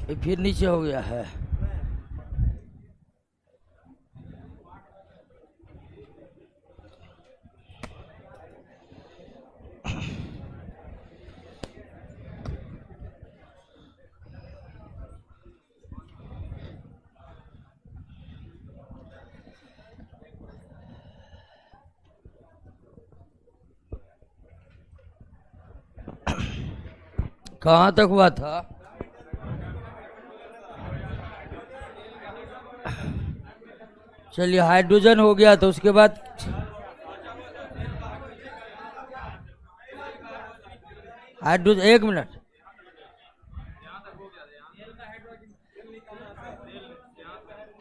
ये फिर नीचे हो गया है। कहाँ तक हुआ था? चलिए, हाइड्रोजन हो गया तो उसके बाद हाइड्रोजन, एक मिनट,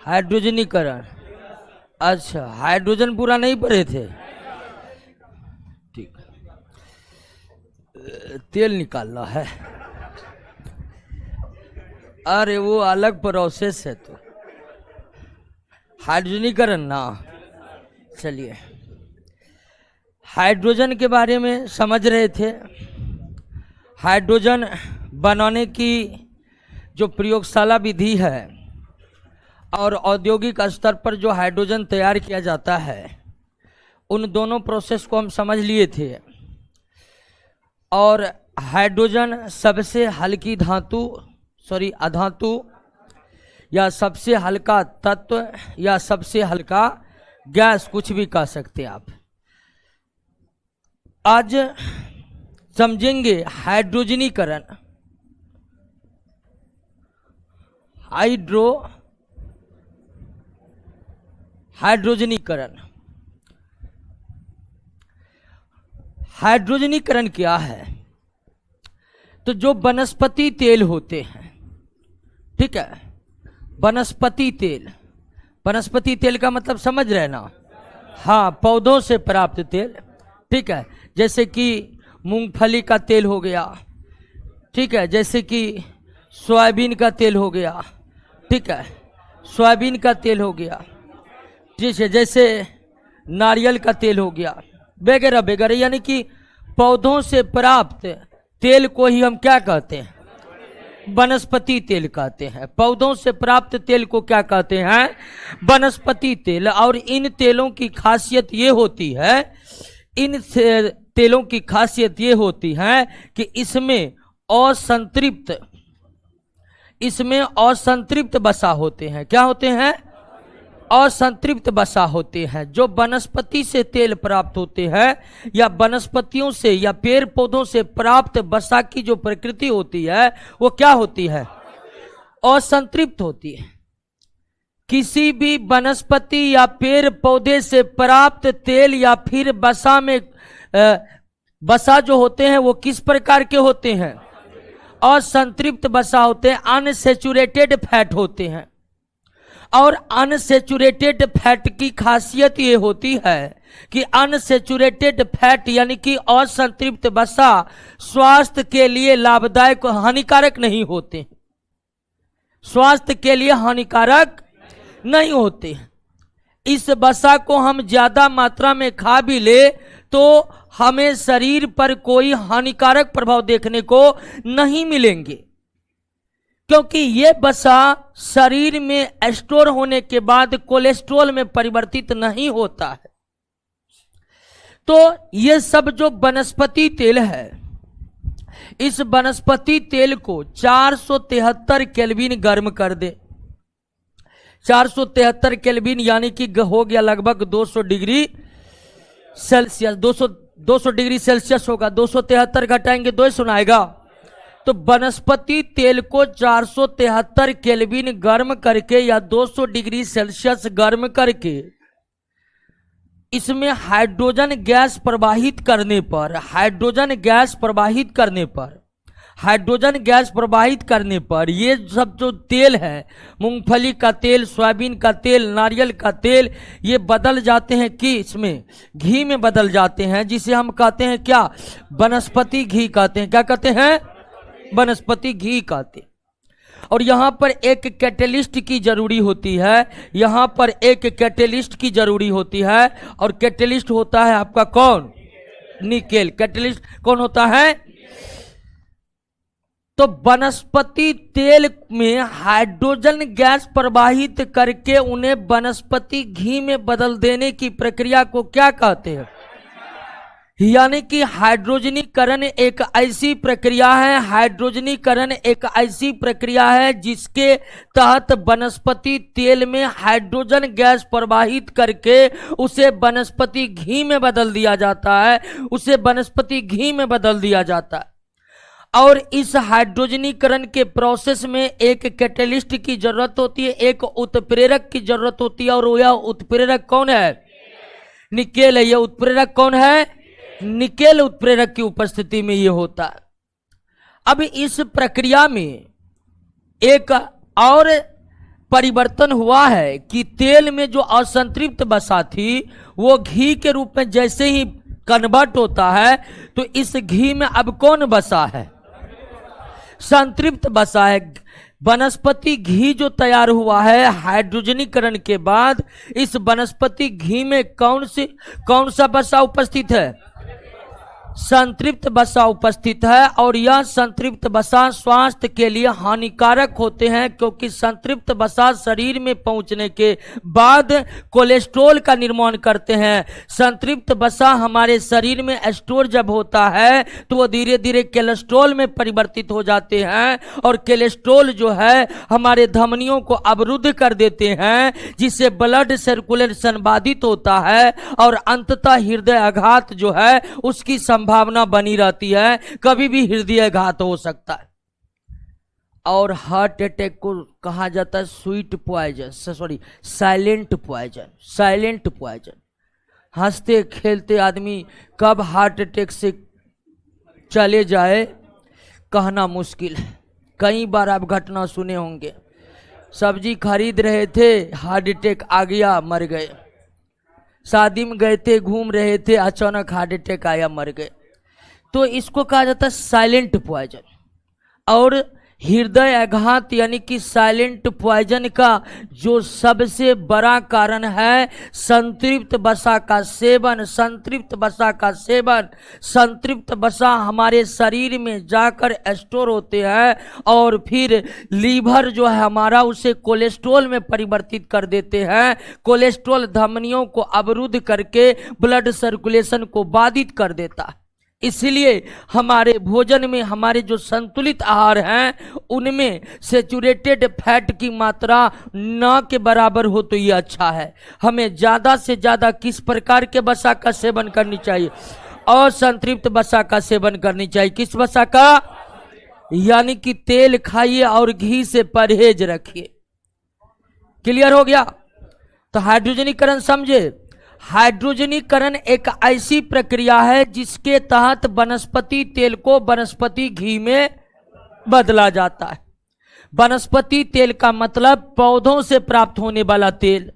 हाइड्रोजनीकरण। अच्छा, हाइड्रोजन पूरा नहीं पढ़े थे? ठीक, तेल निकालना है। अरे वो अलग प्रोसेस है, तो हाइड्रोजनीकरण ना। चलिए, हाइड्रोजन के बारे में समझ रहे थे। हाइड्रोजन बनाने की जो प्रयोगशाला विधि है और औद्योगिक स्तर पर जो हाइड्रोजन तैयार किया जाता है, उन दोनों प्रोसेस को हम समझ लिए थे। और हाइड्रोजन सबसे हल्की अधातु या सबसे हल्का तत्व या सबसे हल्का गैस, कुछ भी कह सकते हैं आप। आज समझेंगे हाइड्रोजनीकरण। हाइड्रोजनीकरण हाइड्रोजनीकरण क्या है? तो जो वनस्पति तेल होते हैं, ठीक है, वनस्पति तेल का मतलब समझ रहे ना? हाँ, पौधों से प्राप्त तेल, ठीक है। जैसे कि मूंगफली का तेल हो गया, ठीक है, जैसे कि सोयाबीन का तेल हो गया, ठीक है, सोयाबीन का तेल हो गया, ठीक है, जैसे नारियल का तेल हो गया, वगैरह वगैरह। यानी कि पौधों से प्राप्त तेल को ही हम क्या कहते हैं? वनस्पति तेल कहते हैं। पौधों से प्राप्त तेल को क्या कहते हैं? वनस्पति तेल। और इन तेलों की खासियत ये होती है, कि इसमें असंतृप्त वसा होते हैं। क्या होते हैं? असंतृप्त वसा होते हैं। जो वनस्पति से तेल प्राप्त होते हैं या वनस्पतियों से या पेड़ पौधों से प्राप्त वसा की जो प्रकृति होती है, वो क्या होती है? असंतृप्त होती है। किसी भी वनस्पति या पेड़ पौधे से प्राप्त तेल या फिर वसा में वसा जो होते हैं वो किस प्रकार के होते हैं? असंतृप्त वसा होते हैं, अनसैचुरेटेड फैट होते हैं। और अनसैचुरेटेड फैट की खासियत ये होती है कि अनसैचुरेटेड फैट यानी कि असंतृप्त वसा स्वास्थ्य के लिए लाभदायक, हानिकारक नहीं होते। स्वास्थ्य के लिए हानिकारक नहीं होते। इस वसा को हम ज्यादा मात्रा में खा भी ले तो हमें शरीर पर कोई हानिकारक प्रभाव देखने को नहीं मिलेंगे, क्योंकि ये वसा शरीर में स्टोर होने के बाद कोलेस्ट्रॉल में परिवर्तित नहीं होता है। तो ये सब जो वनस्पति तेल है, इस वनस्पति तेल को 473 केल्विन गर्म कर दे। 473 केल्विन यानी कि हो गया लगभग 200 डिग्री सेल्सियस। 200 डिग्री सेल्सियस होगा, 273 घटाएंगे 2 सुनाएगा। तो वनस्पति तेल को 473 केल्विन गर्म करके या 200 डिग्री सेल्सियस गर्म करके इसमें हाइड्रोजन गैस प्रवाहित करने पर ये सब जो तेल है, मूंगफली का तेल, सोयाबीन का तेल, नारियल का तेल, ये बदल जाते हैं कि इसमें घी में बदल जाते हैं, जिसे हम कहते हैं क्या? वनस्पति घी कहते हैं। क्या कहते हैं? वनस्पति घी कहते हैं। और यहाँ पर एक कैटेलिस्ट की जरूरी होती है, और कैटेलिस्ट होता है आपका कौन? निकेल। कैटेलिस्ट कौन होता है? तो वनस्पति तेल में हाइड्रोजन गैस प्रवाहित करके उन्हें वनस्पति घी में बदल देने की प्रक्रिया को क्या कहते हैं? यानी कि हाइड्रोजनीकरण एक ऐसी प्रक्रिया है, हाइड्रोजनीकरण एक ऐसी प्रक्रिया है जिसके तहत वनस्पति तेल में हाइड्रोजन गैस प्रवाहित करके उसे वनस्पति घी में बदल दिया जाता है, उसे वनस्पति घी में बदल दिया जाता है। और इस हाइड्रोजनीकरण के प्रोसेस में एक कैटलिस्ट की जरूरत होती है, एक उत्प्रेरक की जरूरत होती है, और यह उत्प्रेरक कौन है? निकेल है। यह उत्प्रेरक कौन है? निकेल उत्प्रेरक की उपस्थिति में यह होता है। अब इस प्रक्रिया में एक और परिवर्तन हुआ है कि तेल में जो असंतृप्त वसा थी वो घी के रूप में जैसे ही कन्वर्ट होता है तो इस घी में अब कौन वसा है? संतृप्त वसा है। वनस्पति घी जो तैयार हुआ है हाइड्रोजनीकरण के बाद, इस वनस्पति घी में कौन सा वसा उपस्थित है? संतृप्त वसा उपस्थित है। और यह संतृप्त वसा स्वास्थ्य के लिए हानिकारक होते हैं, क्योंकि संतृप्त वसा शरीर में पहुंचने के बाद कोलेस्ट्रॉल का निर्माण करते हैं। संतृप्त वसा हमारे शरीर में स्टोर जब होता है तो वो धीरे धीरे कोलेस्ट्रॉल में परिवर्तित हो जाते हैं, और कोलेस्ट्रॉल जो है हमारे धमनियों को अवरुद्ध कर देते हैं, जिससे ब्लड सर्कुलेशन बाधित होता है, और अंततः हृदय आघात जो है उसकी संभावना बनी रहती है। कभी भी हृदय घात हो सकता है। और हार्ट अटैक को कहा जाता है sweet poison, silent poison. Silent poison. हंसते खेलते आदमी कब हार्ट अटैक से चले जाए कहना मुश्किल है। कई बार आप घटना सुने होंगे, सब्जी खरीद रहे थे, हार्ट अटैक आ गया, मर गए। शादी में गए थे, घूम रहे थे, अचानक हार्ट अटैक आया, मर गए। तो इसको कहा जाता है साइलेंट पॉइजन। और हृदय आघात यानी कि साइलेंट पॉइजन का जो सबसे बड़ा कारण है संतृप्त वसा का सेवन। संतृप्त वसा का सेवन, संतृप्त वसा हमारे शरीर में जाकर स्टोर होते हैं, और फिर लीवर जो है हमारा उसे कोलेस्ट्रॉल में परिवर्तित कर देते हैं। कोलेस्ट्रॉल धमनियों को अवरुद्ध करके ब्लड सर्कुलेशन को बाधित कर देता है। इसलिए हमारे भोजन में हमारे जो संतुलित आहार हैं उनमें सैचुरेटेड फैट की मात्रा न के बराबर हो तो ये अच्छा है। हमें ज़्यादा से ज़्यादा किस प्रकार के वसा का सेवन करनी चाहिए? और संतृप्त वसा का सेवन करनी चाहिए। किस वसा का? यानी कि तेल खाइए और घी से परहेज रखिए। क्लियर हो गया? तो हाइड्रोजनीकरण समझे। हाइड्रोजनीकरण एक ऐसी प्रक्रिया है जिसके तहत वनस्पति तेल को वनस्पति घी में बदला जाता है। वनस्पति तेल का मतलब पौधों से प्राप्त होने वाला तेल।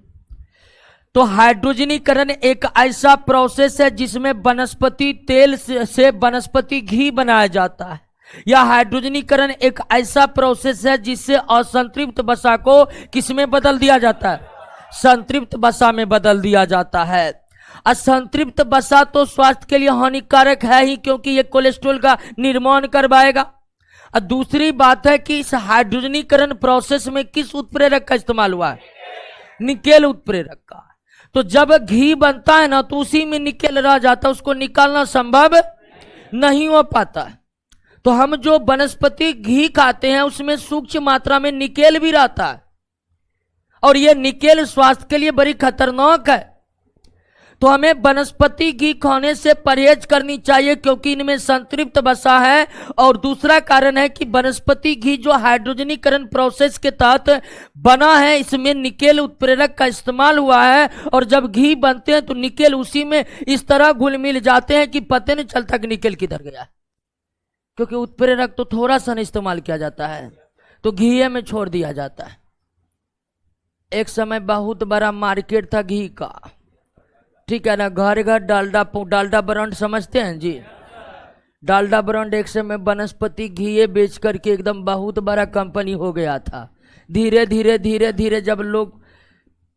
तो हाइड्रोजनीकरण एक ऐसा प्रोसेस है जिसमें वनस्पति तेल से वनस्पति घी बनाया जाता है। यह हाइड्रोजनीकरण एक ऐसा प्रोसेस है जिससे असंतृप्त वसा को किसमें बदल दिया जाता है? संतृप्त वसा में बदल दिया जाता है। असंतृप्त वसा तो स्वास्थ्य के लिए हानिकारक है ही, क्योंकि यह कोलेस्ट्रॉल का निर्माण करवाएगा। और दूसरी बात है कि इस हाइड्रोजनीकरण प्रोसेस में किस उत्प्रेरक का इस्तेमाल हुआ है? निकेल उत्प्रेरक का। तो जब घी बनता है ना तो उसी में निकेल रह जाता है, उसको निकालना संभव नहीं हो पाता है। तो हम जो वनस्पति घी खाते हैं उसमें सूक्ष्म मात्रा में निकेल भी रहता है, और यह निकेल स्वास्थ्य के लिए बड़ी खतरनाक है। तो हमें वनस्पति घी खाने से परहेज करनी चाहिए, क्योंकि इनमें संतृप्त वसा है। और दूसरा कारण है कि वनस्पति घी जो हाइड्रोजनीकरण प्रोसेस के तहत बना है इसमें निकेल उत्प्रेरक का इस्तेमाल हुआ है, और जब घी बनते हैं तो निकेल उसी में इस तरह घुल मिल जाते हैं कि पता नहीं चलता कि निकेल किधर गया, क्योंकि उत्प्रेरक तो थोड़ा सा इस्तेमाल किया जाता है तो घी में छोड़ दिया जाता है। एक समय बहुत बड़ा मार्केट था घी का, ठीक है ना। घर घर डालडा ब्रांड समझते हैं जी। डालडा ब्रांड एक समय वनस्पति घी बेच करके एकदम बहुत बड़ा कंपनी हो गया था। धीरे धीरे जब लोग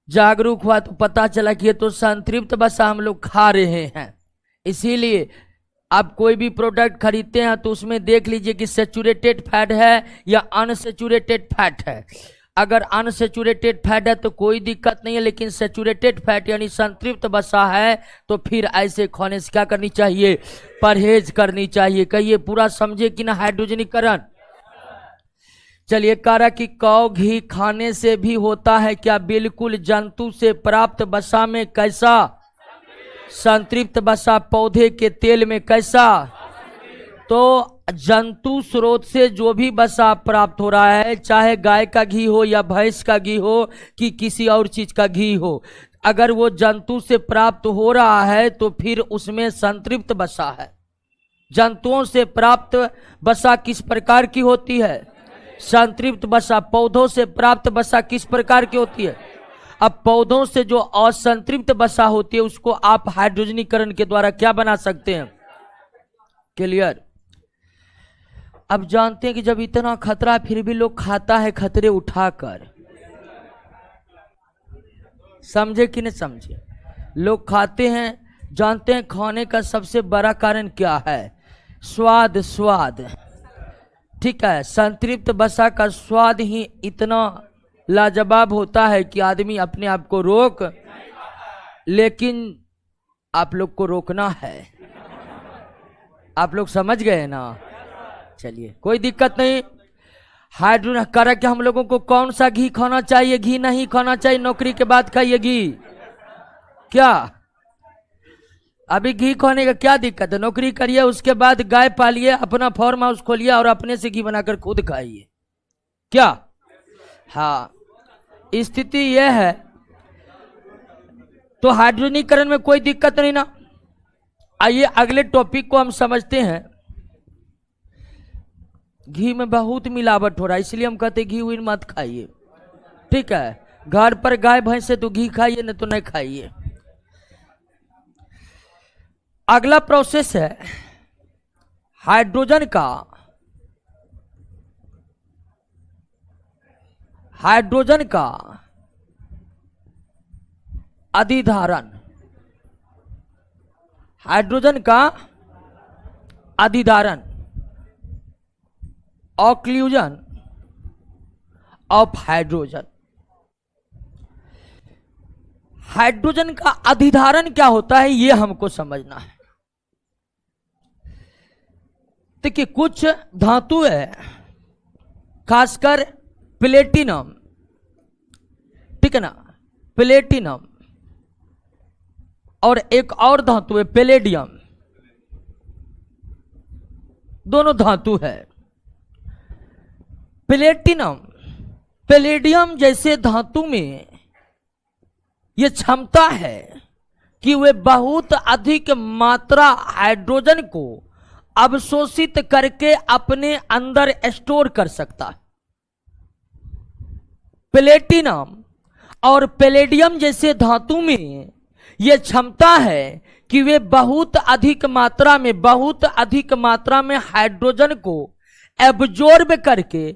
जागरूक हुआ तो पता चला कि ये तो संतृप्त वसा हम लोग खा रहे हैं। इसीलिए आप कोई भी प्रोडक्ट खरीदते हैं तो उसमें देख लीजिए कि सैचुरेटेड फैट है या अनसैचुरेटेड फैट है। अगर अनसैचुरेटेड फैट है तो कोई दिक्कत नहीं है, लेकिन सैचुरेटेड फैट यानी संतृप्त वसा है तो फिर ऐसे खाने से क्या करनी चाहिए? परहेज करनी चाहिए। कहिए पूरा समझे कि ना हाइड्रोजनीकरण। चलिए, कह रहा कि कौ घी खाने से भी होता है क्या? बिल्कुल। जंतु से प्राप्त वसा में कैसा? संतृप्त वसा। पौधे के तेल में कैसा? तो जंतु स्रोत से जो भी वसा प्राप्त हो रहा है, चाहे गाय का घी हो या भैंस का घी हो कि किसी और चीज का घी हो, अगर वो जंतु से प्राप्त हो रहा है तो फिर उसमें संतृप्त वसा है। जंतुओं से प्राप्त वसा किस प्रकार की होती है? संतृप्त वसा। पौधों से प्राप्त वसा किस प्रकार की होती है? अब पौधों से जो असंतृप्त वसा होती है उसको आप हाइड्रोजनीकरण के द्वारा क्या बना सकते हैं? क्लियर। अब जानते हैं कि जब इतना खतरा फिर भी लोग खाता है खतरे उठाकर। समझे कि नहीं समझे? लोग खाते हैं। जानते हैं खाने का सबसे बड़ा कारण क्या है? स्वाद। स्वाद, ठीक है। संतृप्त वसा का स्वाद ही इतना लाजवाब होता है कि आदमी अपने आप को रोक, लेकिन आप लोग को रोकना है। आप लोग समझ गए ना? चलिए, कोई दिक्कत नहीं। हाइड्रोजन करा कि हम लोगों को कौन सा घी खाना चाहिए? घी नहीं खाना चाहिए। नौकरी के बाद खाइए घी। क्या अभी घी खाने का क्या दिक्कत है? नौकरी करिए, उसके बाद गाय पालिए, अपना फार्म हाउस खोलिए और अपने से घी बनाकर खुद खाइए। क्या? हाँ, स्थिति यह है। तो हाइड्रोजनीकरण में कोई दिक्कत नहीं ना। आइए अगले टॉपिक को हम समझते हैं। घी में बहुत मिलावट हो रहा है, इसलिए हम कहते घी हुई मत खाइए, ठीक है। घर पर गाय भैंस है तो घी खाइए, नहीं तो नहीं खाइए। अगला प्रोसेस है हाइड्रोजन का अधिधारण। हाइड्रोजन का अधिधारण, ऑक्लूजन ऑफ हाइड्रोजन। हाइड्रोजन का अधिधारण क्या होता है यह हमको समझना है। देखिए, कुछ धातु है, खासकर प्लेटिनम, ठीक है ना, प्लेटिनम, और एक और धातु है पैलेडियम। दोनों धातु है। प्लेटिनम, पैलेडियम जैसे धातु में यह क्षमता है कि वे बहुत अधिक मात्रा हाइड्रोजन को अवशोषित करके अपने अंदर स्टोर कर सकता है। प्लेटिनम और पैलेडियम जैसे धातु में यह क्षमता है कि वे बहुत अधिक मात्रा में हाइड्रोजन को एब्जॉर्ब करके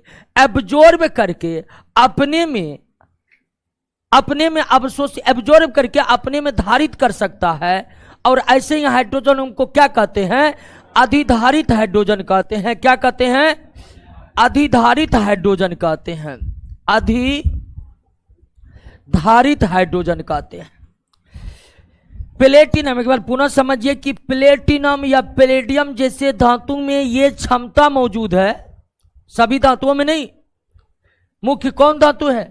अपने में अवशोषित, एब्जॉर्ब करके अपने में धारित कर सकता है। और ऐसे ही हाइड्रोजन को क्या कहते हैं? अधिधारित हाइड्रोजन कहते हैं। क्या कहते हैं? अधिधारित हाइड्रोजन कहते हैं। अधिधारित हाइड्रोजन कहते हैं। प्लेटिनम, एक बार पुनः समझिए कि प्लेटिनम या पैलेडियम जैसे धातु में यह क्षमता मौजूद है। सभी धातुओं में नहीं। मुख्य कौन धातु है?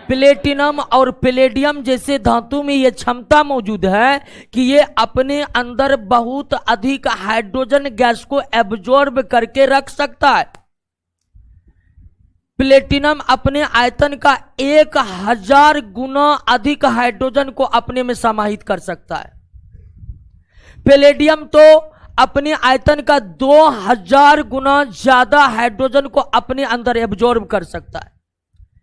प्लेटिनम और पैलेडियम जैसे धातु में यह क्षमता मौजूद है कि ये अपने अंदर बहुत अधिक हाइड्रोजन गैस को एब्जॉर्ब करके रख सकता है। प्लेटिनम अपने आयतन का 1000 गुना अधिक हाइड्रोजन को अपने में समाहित कर सकता है। पैलेडियम तो अपने आयतन का 2000 गुना ज्यादा हाइड्रोजन को अपने अंदर एब्जॉर्ब कर सकता है।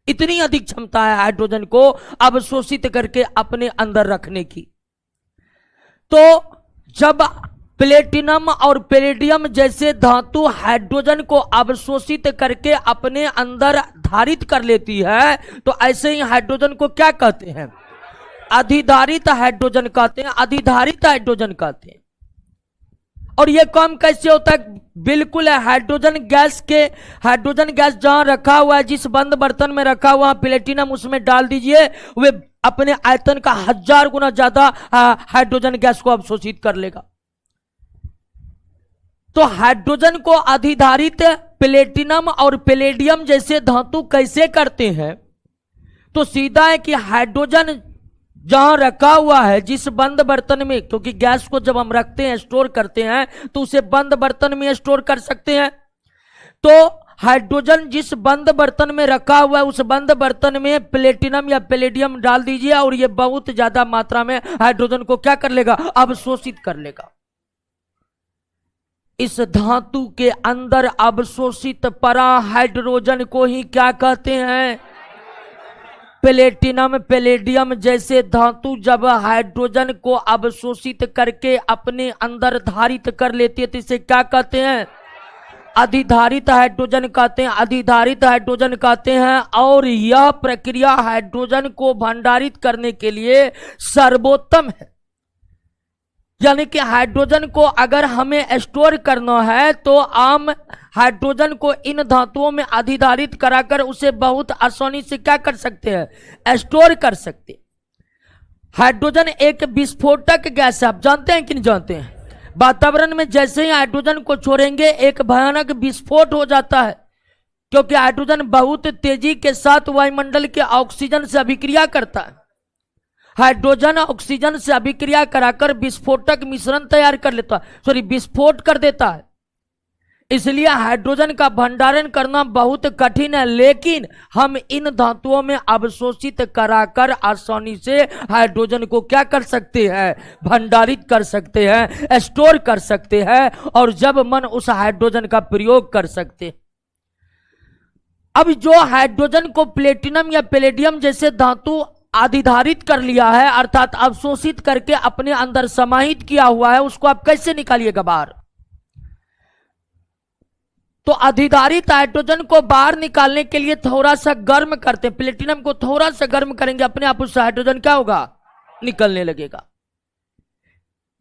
इतनी अधिक क्षमता है हाइड्रोजन को अवशोषित करके अपने अंदर रखने की। तो जब प्लेटिनम और पैलेडियम जैसे धातु हाइड्रोजन को अवशोषित करके अपने अंदर धारित कर लेती है, तो ऐसे ही हाइड्रोजन को क्या कहते हैं? अधिधारित हाइड्रोजन कहते हैं। अधिधारित हाइड्रोजन कहते हैं। और ये काम कैसे होता है? बिल्कुल है, हाइड्रोजन गैस जहां रखा हुआ है, जिस बंद बर्तन में रखा हुआ प्लेटिनम, उसमें डाल दीजिए, वे अपने आयतन का 1000 गुना ज्यादा हाइड्रोजन गैस को अवशोषित कर लेगा। तो हाइड्रोजन को अधिधारित प्लेटिनम और पैलेडियम जैसे धातु कैसे करते हैं? तो सीधा है कि हाइड्रोजन जहां रखा हुआ है, जिस बंद बर्तन में, क्योंकि गैस को जब हम रखते हैं, स्टोर करते हैं, तो उसे बंद बर्तन में स्टोर कर सकते हैं। तो हाइड्रोजन जिस बंद बर्तन में रखा हुआ है, उस बंद बर्तन में प्लेटिनम या पैलेडियम डाल दीजिए और यह बहुत ज्यादा मात्रा में हाइड्रोजन को क्या कर लेगा? अवशोषित कर लेगा। इस धातु के अंदर अवशोषित परा हाइड्रोजन को ही क्या कहते हैं? प्लेटिनम पैलेडियम जैसे धातु जब हाइड्रोजन को अवशोषित करके अपने अंदर धारित कर लेती है, तो इसे क्या कहते हैं? अधिधारित हाइड्रोजन कहते हैं, अधिधारित हाइड्रोजन कहते हैं। और यह प्रक्रिया हाइड्रोजन को भंडारित करने के लिए सर्वोत्तम है। यानी कि हाइड्रोजन को अगर हमें स्टोर करना है, तो आम हाइड्रोजन को इन धातुओं में अधिधारित कराकर उसे बहुत आसानी से क्या कर सकते हैं? स्टोर कर सकते हैं। हाइड्रोजन एक विस्फोटक गैस है, आप जानते हैं कि नहीं जानते हैं? वातावरण में जैसे ही हाइड्रोजन को छोड़ेंगे, एक भयानक विस्फोट हो जाता है, क्योंकि हाइड्रोजन बहुत तेजी के साथ वायुमंडल के ऑक्सीजन से अभिक्रिया करता है। हाइड्रोजन ऑक्सीजन से अभिक्रिया कराकर विस्फोटक मिश्रण तैयार कर लेता है, विस्फोट कर देता है। इसलिए हाइड्रोजन का भंडारण करना बहुत कठिन है, लेकिन हम इन धातुओं में अवशोषित कराकर आसानी से हाइड्रोजन को क्या कर सकते हैं? भंडारित कर सकते हैं, स्टोर कर सकते हैं, और जब मन उस हाइड्रोजन का प्रयोग कर सकते हैं। अब जो हाइड्रोजन को प्लेटिनम या पैलेडियम जैसे धातु अधिधारित कर लिया है, अर्थात अवशोषित करके अपने अंदर समाहित किया हुआ है, उसको आप कैसे निकालिएगा बाहर? तो अधिधारित हाइड्रोजन को बाहर निकालने के लिए थोड़ा सा गर्म करते हैं। प्लेटिनम को थोड़ा सा गर्म करेंगे, अपने आप उससे हाइड्रोजन क्या होगा? निकलने लगेगा।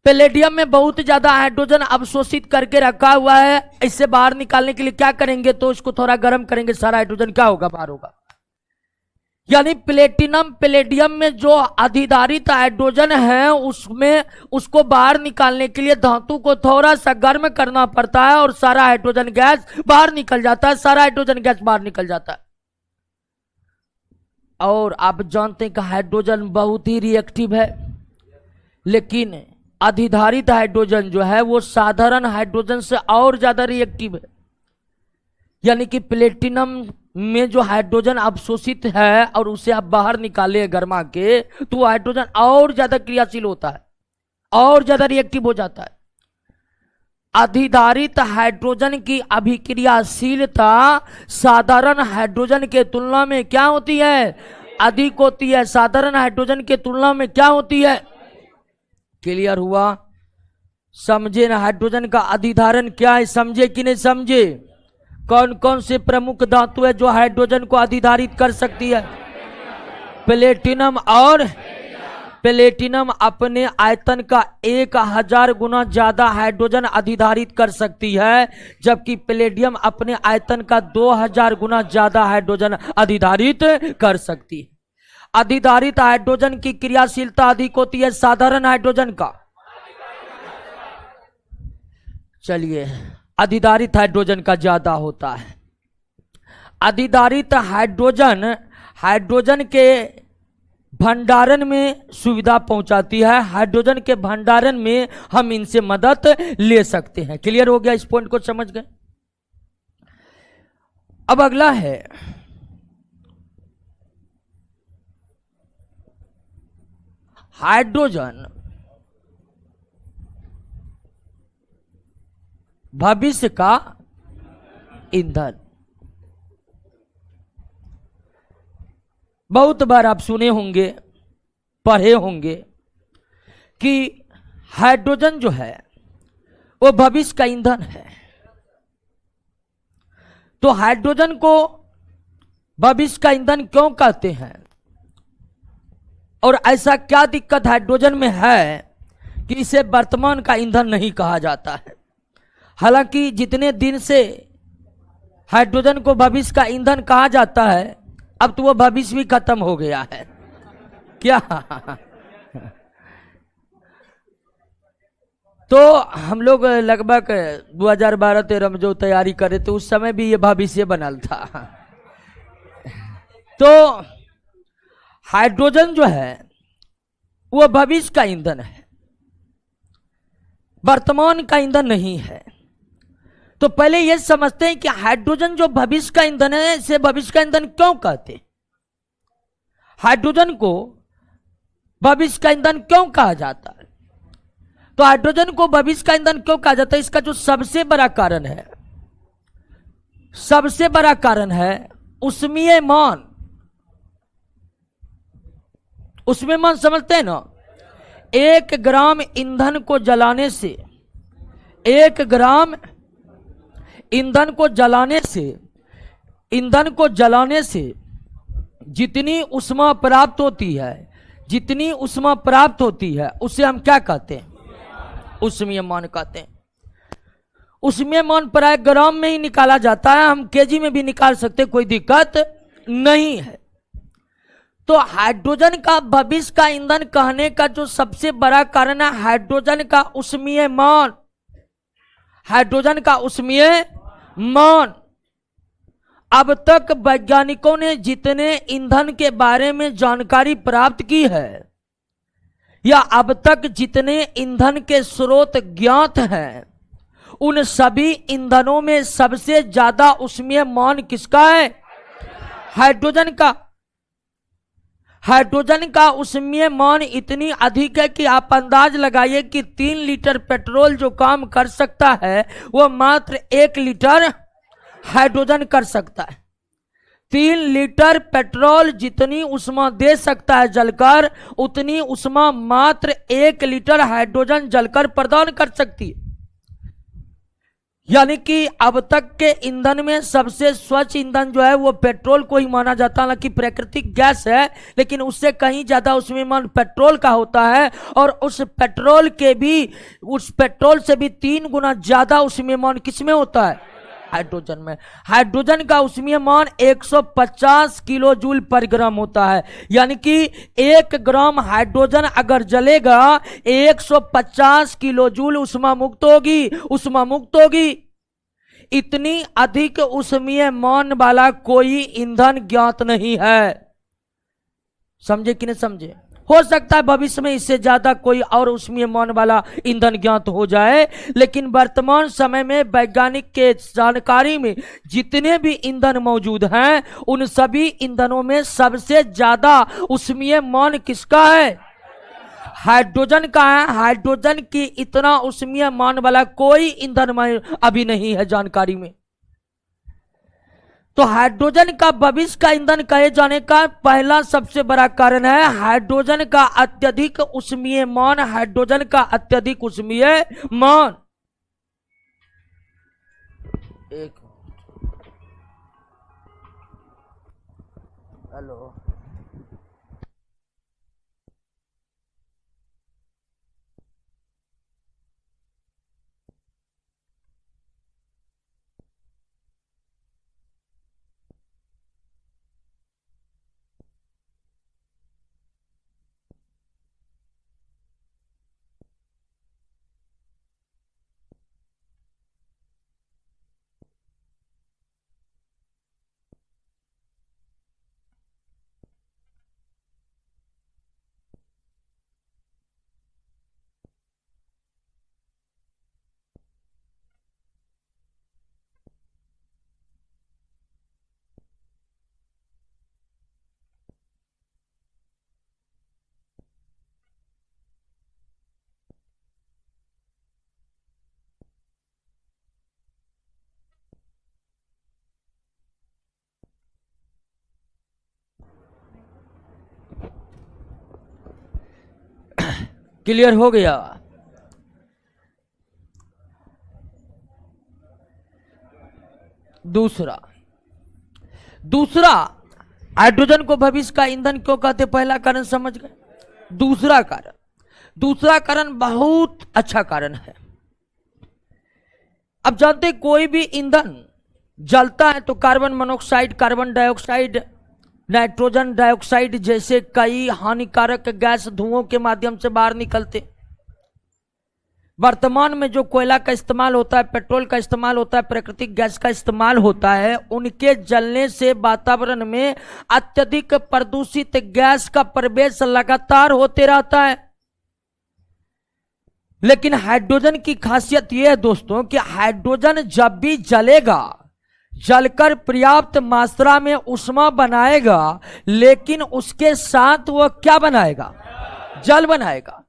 पैलेडियम में बहुत ज्यादा हाइड्रोजन अवशोषित करके रखा हुआ है, इससे बाहर निकालने के लिए क्या करेंगे? तो इसको थोड़ा गर्म करेंगे, सारा हाइड्रोजन क्या होगा? बाहर होगा। यानी प्लेटिनम पैलेडियम में जो अधिधारित हाइड्रोजन है, उसमें उसको बाहर निकालने के लिए धातु को थोड़ा सा गर्म करना पड़ता है, और सारा हाइड्रोजन गैस बाहर निकल जाता है, सारा हाइड्रोजन गैस बाहर निकल जाता है। और आप जानते हैं कि हाइड्रोजन बहुत ही रिएक्टिव है, लेकिन अधिधारित हाइड्रोजन जो है वो साधारण हाइड्रोजन से और ज्यादा रिएक्टिव है। यानी कि प्लेटिनम में जो हाइड्रोजन अवशोषित है और उसे आप बाहर निकाले गर्मा के, तो हाइड्रोजन और ज्यादा क्रियाशील होता है, और ज्यादा रिएक्टिव हो जाता है। अधिधारित हाइड्रोजन की अभिक्रियाशीलता साधारण हाइड्रोजन के तुलना में क्या होती है? अधिक होती है। साधारण हाइड्रोजन के तुलना में क्या होती है? क्लियर हुआ? समझे ना? हाइड्रोजन का अधिधारण क्या है, समझे कि नहीं समझे? कौन कौन से प्रमुख धातु है जो हाइड्रोजन को अधिधारित कर सकती है? प्लेटिनम और प्लेटिनम अपने आयतन का 1000 गुना ज्यादा हाइड्रोजन अधिधारित कर सकती है, जबकि पैलेडियम अपने आयतन का 2000 गुना ज्यादा हाइड्रोजन अधिधारित कर सकती है। अधिधारित हाइड्रोजन की क्रियाशीलता अधिक होती है साधारण हाइड्रोजन का। चलिए, अधिधारित हाइड्रोजन का ज्यादा होता है। अधिधारित हाइड्रोजन के भंडारण में सुविधा पहुंचाती है। हाइड्रोजन के भंडारण में हम इनसे मदद ले सकते हैं। क्लियर हो गया? इस पॉइंट को समझ गए? अब अगला है हाइड्रोजन भविष्य का ईंधन। बहुत बार आप सुने होंगे, पढ़े होंगे कि हाइड्रोजन जो है वो भविष्य का ईंधन है। तो हाइड्रोजन को भविष्य का ईंधन क्यों कहते हैं, और ऐसा क्या दिक्कत हाइड्रोजन में है कि इसे वर्तमान का ईंधन नहीं कहा जाता है? हालांकि जितने दिन से हाइड्रोजन को भविष्य का ईंधन कहा जाता है, अब तो वो भविष्य भी खत्म हो गया है क्या। तो हम लोग लगभग 2012-13 में जो तैयारी कर रहे थे उस समय भी ये भविष्य बनल था। तो हाइड्रोजन जो है वो भविष्य का ईंधन है, वर्तमान का ईंधन नहीं है। तो पहले ये समझते हैं कि हाइड्रोजन जो भविष्य का ईंधन है, इसे भविष्य का ईंधन क्यों कहते हैं, हाइड्रोजन को भविष्य का ईंधन क्यों कहा जाता है। तो हाइड्रोजन को भविष्य का ईंधन क्यों कहा जाता है, इसका जो सबसे बड़ा कारण है, सबसे बड़ा कारण है उष्मीय मान। उष्मीय मान समझते हैं ना, 1 ग्राम ईंधन को जलाने से, 1 ग्राम ईंधन को जलाने से, ईंधन को जलाने से जितनी ऊष्मा प्राप्त होती है, जितनी ऊष्मा प्राप्त होती है उसे हम क्या कहते हैं, उष्मीय मान कहते हैं। उष्मीय मान प्राय ग्राम में ही निकाला जाता है, हम केजी में भी निकाल सकते, कोई दिक्कत नहीं है। तो हाइड्रोजन का भविष्य का ईंधन कहने का जो सबसे बड़ा कारण है हाइड्रोजन का उष्मीय मान, हाइड्रोजन का उष्मीय मान। अब तक वैज्ञानिकों ने जितने ईंधन के बारे में जानकारी प्राप्त की है, या अब तक जितने ईंधन के स्रोत ज्ञात हैं, उन सभी ईंधनों में सबसे ज्यादा उष्मीय मान किसका है, हाइड्रोजन का। हाइड्रोजन का उष्मीय मान इतनी अधिक है कि आप अंदाज लगाइए कि 3 लीटर पेट्रोल जो काम कर सकता है वो मात्र 1 लीटर हाइड्रोजन कर सकता है। 3 लीटर पेट्रोल जितनी ऊष्मा दे सकता है जलकर, उतनी ऊष्मा मात्र 1 लीटर हाइड्रोजन जलकर प्रदान कर सकती है। यानी कि अब तक के ईंधन में सबसे स्वच्छ ईंधन जो है वो पेट्रोल को ही माना जाता है। हालांकि प्राकृतिक गैस है, लेकिन उससे कहीं ज्यादा उष्मीय मान पेट्रोल का होता है, और उस पेट्रोल से भी 3 गुना ज्यादा उष्मीय मान किसमें होता है, हाइड्रोजन में। हाइड्रोजन का उष्मीय मान 150 किलो जूल पर ग्राम होता है। यानी कि 1 ग्राम हाइड्रोजन अगर जलेगा 150 किलो जूल ऊष्मा मुक्त होगी, ऊष्मा मुक्त होगी। इतनी अधिक उष्मीय मान वाला कोई ईंधन ज्ञात नहीं है। समझे कि नहीं समझे। हो सकता है भविष्य में इससे ज्यादा कोई और उष्मीय मान वाला ईंधन ज्ञात हो जाए, लेकिन वर्तमान समय में वैज्ञानिक के जानकारी में जितने भी ईंधन मौजूद हैं, उन सभी ईंधनों में सबसे ज्यादा उष्मीय मान किसका है, हाइड्रोजन का है। हाइड्रोजन की इतना उष्मीय मान वाला कोई ईंधन अभी नहीं है जानकारी में। तो हाइड्रोजन का भविष्य का ईंधन कहे जाने का पहला सबसे बड़ा कारण है हाइड्रोजन का अत्यधिक उष्मीय मान, हाइड्रोजन का अत्यधिक उष्मीय मान। हेलो, क्लियर हो गया। दूसरा हाइड्रोजन को भविष्य का ईंधन क्यों कहते, पहला कारण समझ गए। दूसरा कारण बहुत अच्छा कारण है। अब जानते हैं कोई भी ईंधन जलता है तो carbon monoxide, carbon dioxide, nitrogen dioxide जैसे कई हानिकारक गैस धुओं के माध्यम से बाहर निकलते। वर्तमान में जो कोयला का इस्तेमाल होता है, पेट्रोल का इस्तेमाल होता है, प्राकृतिक गैस का इस्तेमाल होता है, उनके जलने से वातावरण में अत्यधिक प्रदूषित गैस का प्रवेश लगातार होते रहता है। लेकिन हाइड्रोजन की खासियत यह है दोस्तों कि हाइड्रोजन जब भी जलेगा, जलकर पर्याप्त मात्रा में ऊष्मा बनाएगा, लेकिन उसके साथ वह क्या बनाएगा? जल बनाएगा।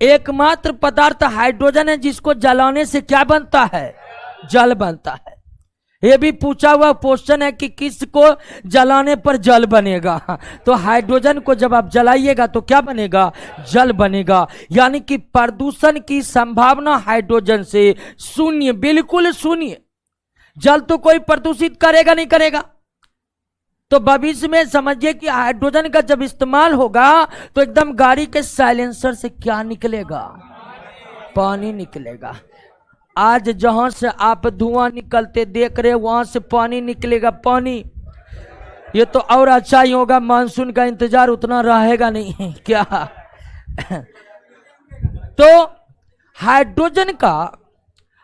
एकमात्र पदार्थ हाइड्रोजन है जिसको जलाने से क्या बनता है? जल बनता है। यह भी पूछा हुआ क्वेश्चन है कि किसको जलाने पर जल बनेगा, तो हाइड्रोजन को जब आप जलाइएगा तो क्या बनेगा? जल बनेगा। यानी कि प्रदूषण की संभावना हाइड्रोजन से शून्य, बिल्कुल शून्य। जल तो कोई प्रदूषित करेगा नहीं करेगा। तो भविष्य में समझिए कि हाइड्रोजन का जब इस्तेमाल होगा तो एकदम गाड़ी के साइलेंसर से क्या निकलेगा? पानी निकलेगा। आज जहां से आप धुआं निकलते देख रहे वहां से पानी निकलेगा, पानी। ये तो और अच्छा ही होगा, मानसून का इंतजार उतना रहेगा नहीं क्या? तो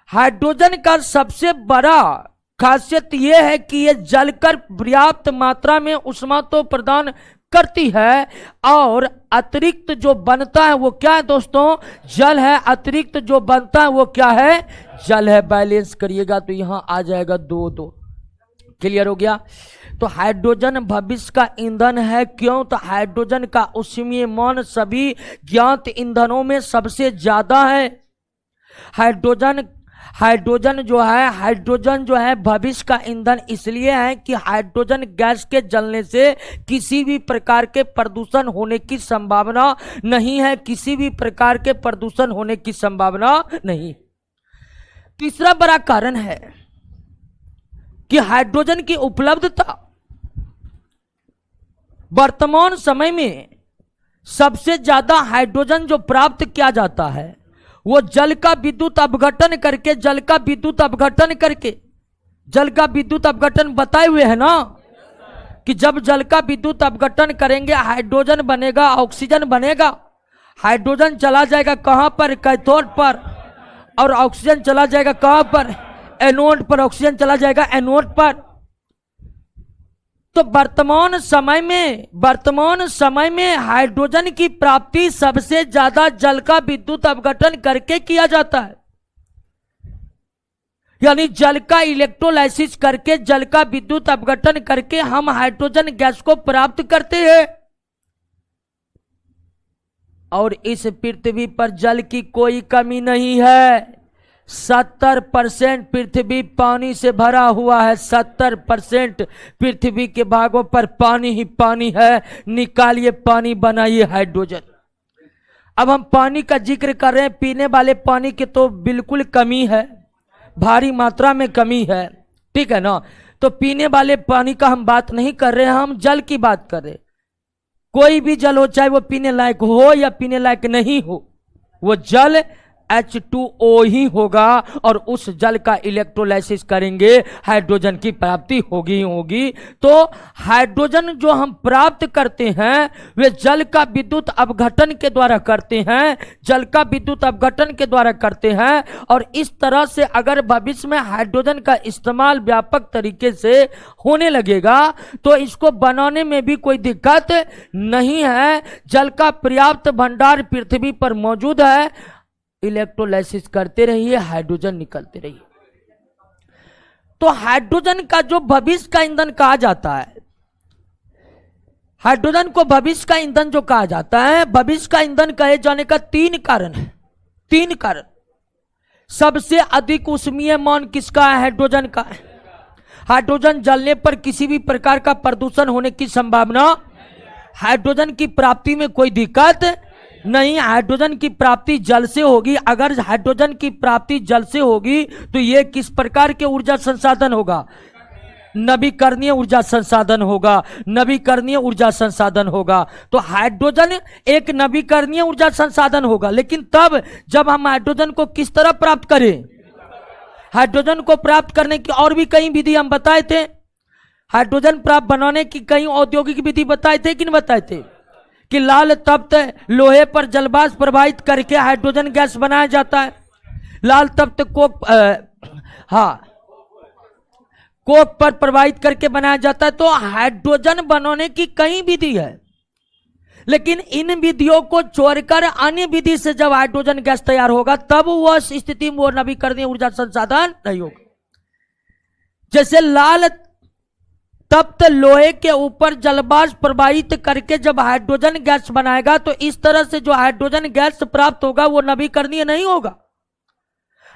हाइड्रोजन का सबसे बड़ा खासियत यह है कि यह जलकर पर्याप्त मात्रा में ऊष्मा तो प्रदान करती है, और अतिरिक्त जो बनता है वो क्या है दोस्तों? जल है। अतिरिक्त जो बनता है वो क्या है? जल है। बैलेंस करिएगा तो यहां आ जाएगा 2-2। क्लियर हो गया? तो हाइड्रोजन भविष्य का ईंधन है। क्यों? तो हाइड्रोजन का ऊष्मीय मान सभी ज्ञात ईंधनों में सबसे ज्यादा है। हाइड्रोजन जो है भविष्य का ईंधन इसलिए है कि हाइड्रोजन गैस के जलने से किसी भी प्रकार के प्रदूषण होने की संभावना नहीं है। किसी भी प्रकार के प्रदूषण होने की संभावना नहीं। तीसरा बड़ा कारण है कि हाइड्रोजन की उपलब्धता वर्तमान समय में सबसे ज्यादा हाइड्रोजन जो प्राप्त किया जाता है वो जल का विद्युत अपघटन करके जल का विद्युत अपघटन बताए हुए है ना कि जब जल का विद्युत अपघटन करेंगे हाइड्रोजन बनेगा, ऑक्सीजन बनेगा। हाइड्रोजन चला जाएगा कहां पर? कैथोड पर। और ऑक्सीजन चला जाएगा कहां पर? एनोड पर। ऑक्सीजन चला जाएगा एनोड पर। तो वर्तमान समय में हाइड्रोजन की प्राप्ति सबसे ज्यादा जल का विद्युत अपघटन करके किया जाता है। यानी जल का इलेक्ट्रोलाइसिस करके, जल का विद्युत अपघटन करके हम हाइड्रोजन गैस को प्राप्त करते हैं। और इस पृथ्वी पर जल की कोई कमी नहीं है। 70% पृथ्वी पानी से भरा हुआ है। 70% पृथ्वी के भागों पर पानी ही पानी है। निकालिए पानी, बनाइए हाइड्रोजन। अब हम पानी का जिक्र कर रहे हैं। पीने वाले पानी की तो बिल्कुल कमी है, भारी मात्रा में कमी है, ठीक है ना। तो पीने वाले पानी का हम बात नहीं कर रहे हैं, हम जल की बात कर रहे हैं। कोई भी जल हो, चाहे वो पीने लायक हो या पीने लायक नहीं हो, वो जल H2O ही होगा। और उस जल का इलेक्ट्रोलाइसिस करेंगे, हाइड्रोजन की प्राप्ति होगी। तो हाइड्रोजन जो हम प्राप्त करते हैं वे जल का विद्युत अपघटन के द्वारा करते हैं। और इस तरह से अगर भविष्य में हाइड्रोजन का इस्तेमाल व्यापक तरीके से होने लगेगा तो इसको बनाने में भी कोई दिक्कत नहीं है। जल का पर्याप्त भंडार पृथ्वी पर मौजूद है। इलेक्ट्रोलाइसिस करते रहिए, हाइड्रोजन निकलते रहिए। तो हाइड्रोजन का जो भविष्य का ईंधन कहा जाता है, हाइड्रोजन को भविष्य का ईंधन जो कहा जाता है, भविष्य का ईंधन कहे जाने का 3 कारण है। 3 कारण। सबसे अधिक ऊष्मीय मान किसका है? हाइड्रोजन का है। हाइड्रोजन जलने पर किसी भी प्रकार का प्रदूषण होने की संभावना, हाइड्रोजन की प्राप्ति में कोई दिक्कत नहीं। हाइड्रोजन की प्राप्ति जल से होगी। अगर हाइड्रोजन की प्राप्ति जल से होगी तो यह किस प्रकार के ऊर्जा संसाधन होगा? नवीकरणीय ऊर्जा संसाधन होगा, नवीकरणीय ऊर्जा संसाधन होगा। तो हाइड्रोजन एक नवीकरणीय ऊर्जा संसाधन होगा, लेकिन तब जब हम हाइड्रोजन को किस तरह प्राप्त करें? हाइड्रोजन को प्राप्त करने की और भी कई विधि हम बताए थे। हाइड्रोजन प्राप्त बनाने की कई औद्योगिक विधि बताए थे कि नहीं बताए थे? कि लाल तप्त लोहे पर जलवाष्प प्रवाहित करके हाइड्रोजन गैस बनाया जाता है। लाल तप्त कोक पर प्रवाहित करके बनाया जाता है। तो हाइड्रोजन बनाने की कई विधि है, लेकिन इन विधियों को छोड़कर अन्य विधि से जब हाइड्रोजन गैस तैयार होगा तब वह स्थिति में वो नवीकरणीय ऊर्जा संसाधन नहीं होगा। जैसे लाल तप्त लोहे के ऊपर जलवाष्प प्रवाहित करके जब हाइड्रोजन गैस बनाएगा, तो इस तरह से जो हाइड्रोजन गैस प्राप्त होगा वो नवीकरणीय नहीं होगा।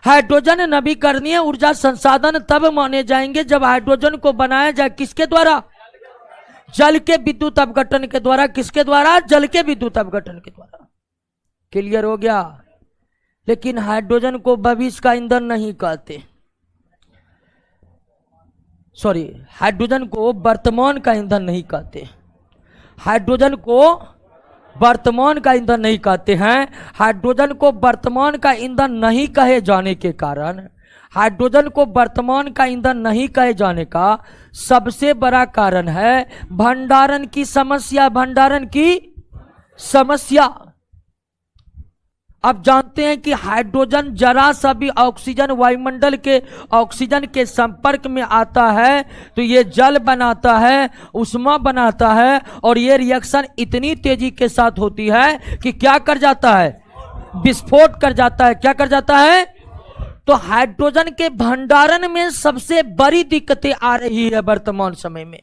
हाइड्रोजन नवीकरणीय ऊर्जा संसाधन तब माने जाएंगे जब हाइड्रोजन को बनाया जाए किसके द्वारा? जल के विद्युत अपघटन के द्वारा। किसके द्वारा? जल के विद्युत अपघटन के द्वारा। क्लियर हो गया? लेकिन हाइड्रोजन को भविष्य का ईंधन नहीं कहते, सॉरी, हाइड्रोजन को वर्तमान का ईंधन नहीं कहते। हाइड्रोजन को वर्तमान का ईंधन नहीं कहते हैं। हाइड्रोजन को वर्तमान का ईंधन नहीं कहे जाने के कारण, हाइड्रोजन को वर्तमान का ईंधन नहीं कहे जाने का सबसे बड़ा कारण है भंडारण की समस्या। भंडारण की समस्या। आप जानते हैं कि हाइड्रोजन जरा सा भी ऑक्सीजन वायुमंडल के ऑक्सीजन के संपर्क में आता है तो ये जल बनाता है, उष्मा बनाता है, और ये रिएक्शन इतनी तेजी के साथ होती है कि क्या कर जाता है? विस्फोट कर जाता है। क्या कर जाता है? तो हाइड्रोजन के भंडारण में सबसे बड़ी दिक्कतें आ रही है वर्तमान समय में।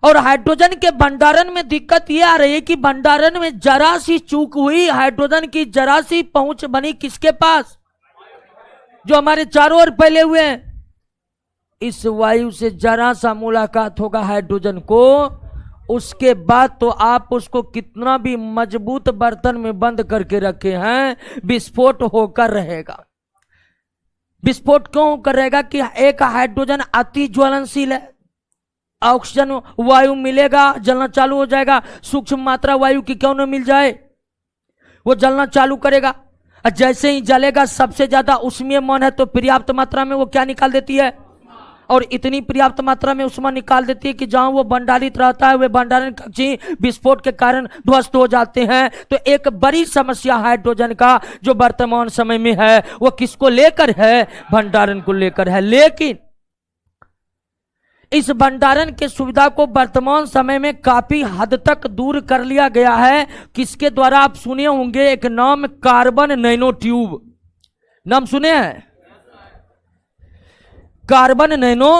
और हाइड्रोजन के भंडारण में दिक्कत यह आ रही है कि भंडारण में जरा सी चूक हुई, हाइड्रोजन की जरा सी पहुंच बनी किसके पास? जो हमारे चारों ओर फैले हुए हैं। इस वायु से जरा सा मुलाकात होगा हाइड्रोजन को, उसके बाद तो आप उसको कितना भी मजबूत बर्तन में बंद करके रखे हैं, विस्फोट होकर रहेगा। विस्फोट क्यों होकर रहेगा? कि एक हाइड्रोजन अति ज्वलनशील है। ऑक्सीजन वायु मिलेगा, जलना चालू हो जाएगा। सूक्ष्म मात्रा वायु की क्यों न मिल जाए, वो जलना चालू करेगा। और जैसे ही जलेगा, सबसे ज्यादा ऊष्मीय मन है तो पर्याप्त मात्रा में वो क्या निकाल देती है? और इतनी पर्याप्त मात्रा में उष्मा निकाल देती है कि जहां वो भंडारित रहता है वे भंडारण कक्षी विस्फोट के कारण ध्वस्त हो जाते हैं। तो एक बड़ी समस्या हाइड्रोजन का जो वर्तमान समय में है वो किसको लेकर है? भंडारण को लेकर है। लेकिन इस भंडारण के सुविधा को वर्तमान समय में काफी हद तक दूर कर लिया गया है। किसके द्वारा? आप सुने होंगे एक नाम, कार्बन नैनो ट्यूब। नाम सुने हैं? Carbon nano.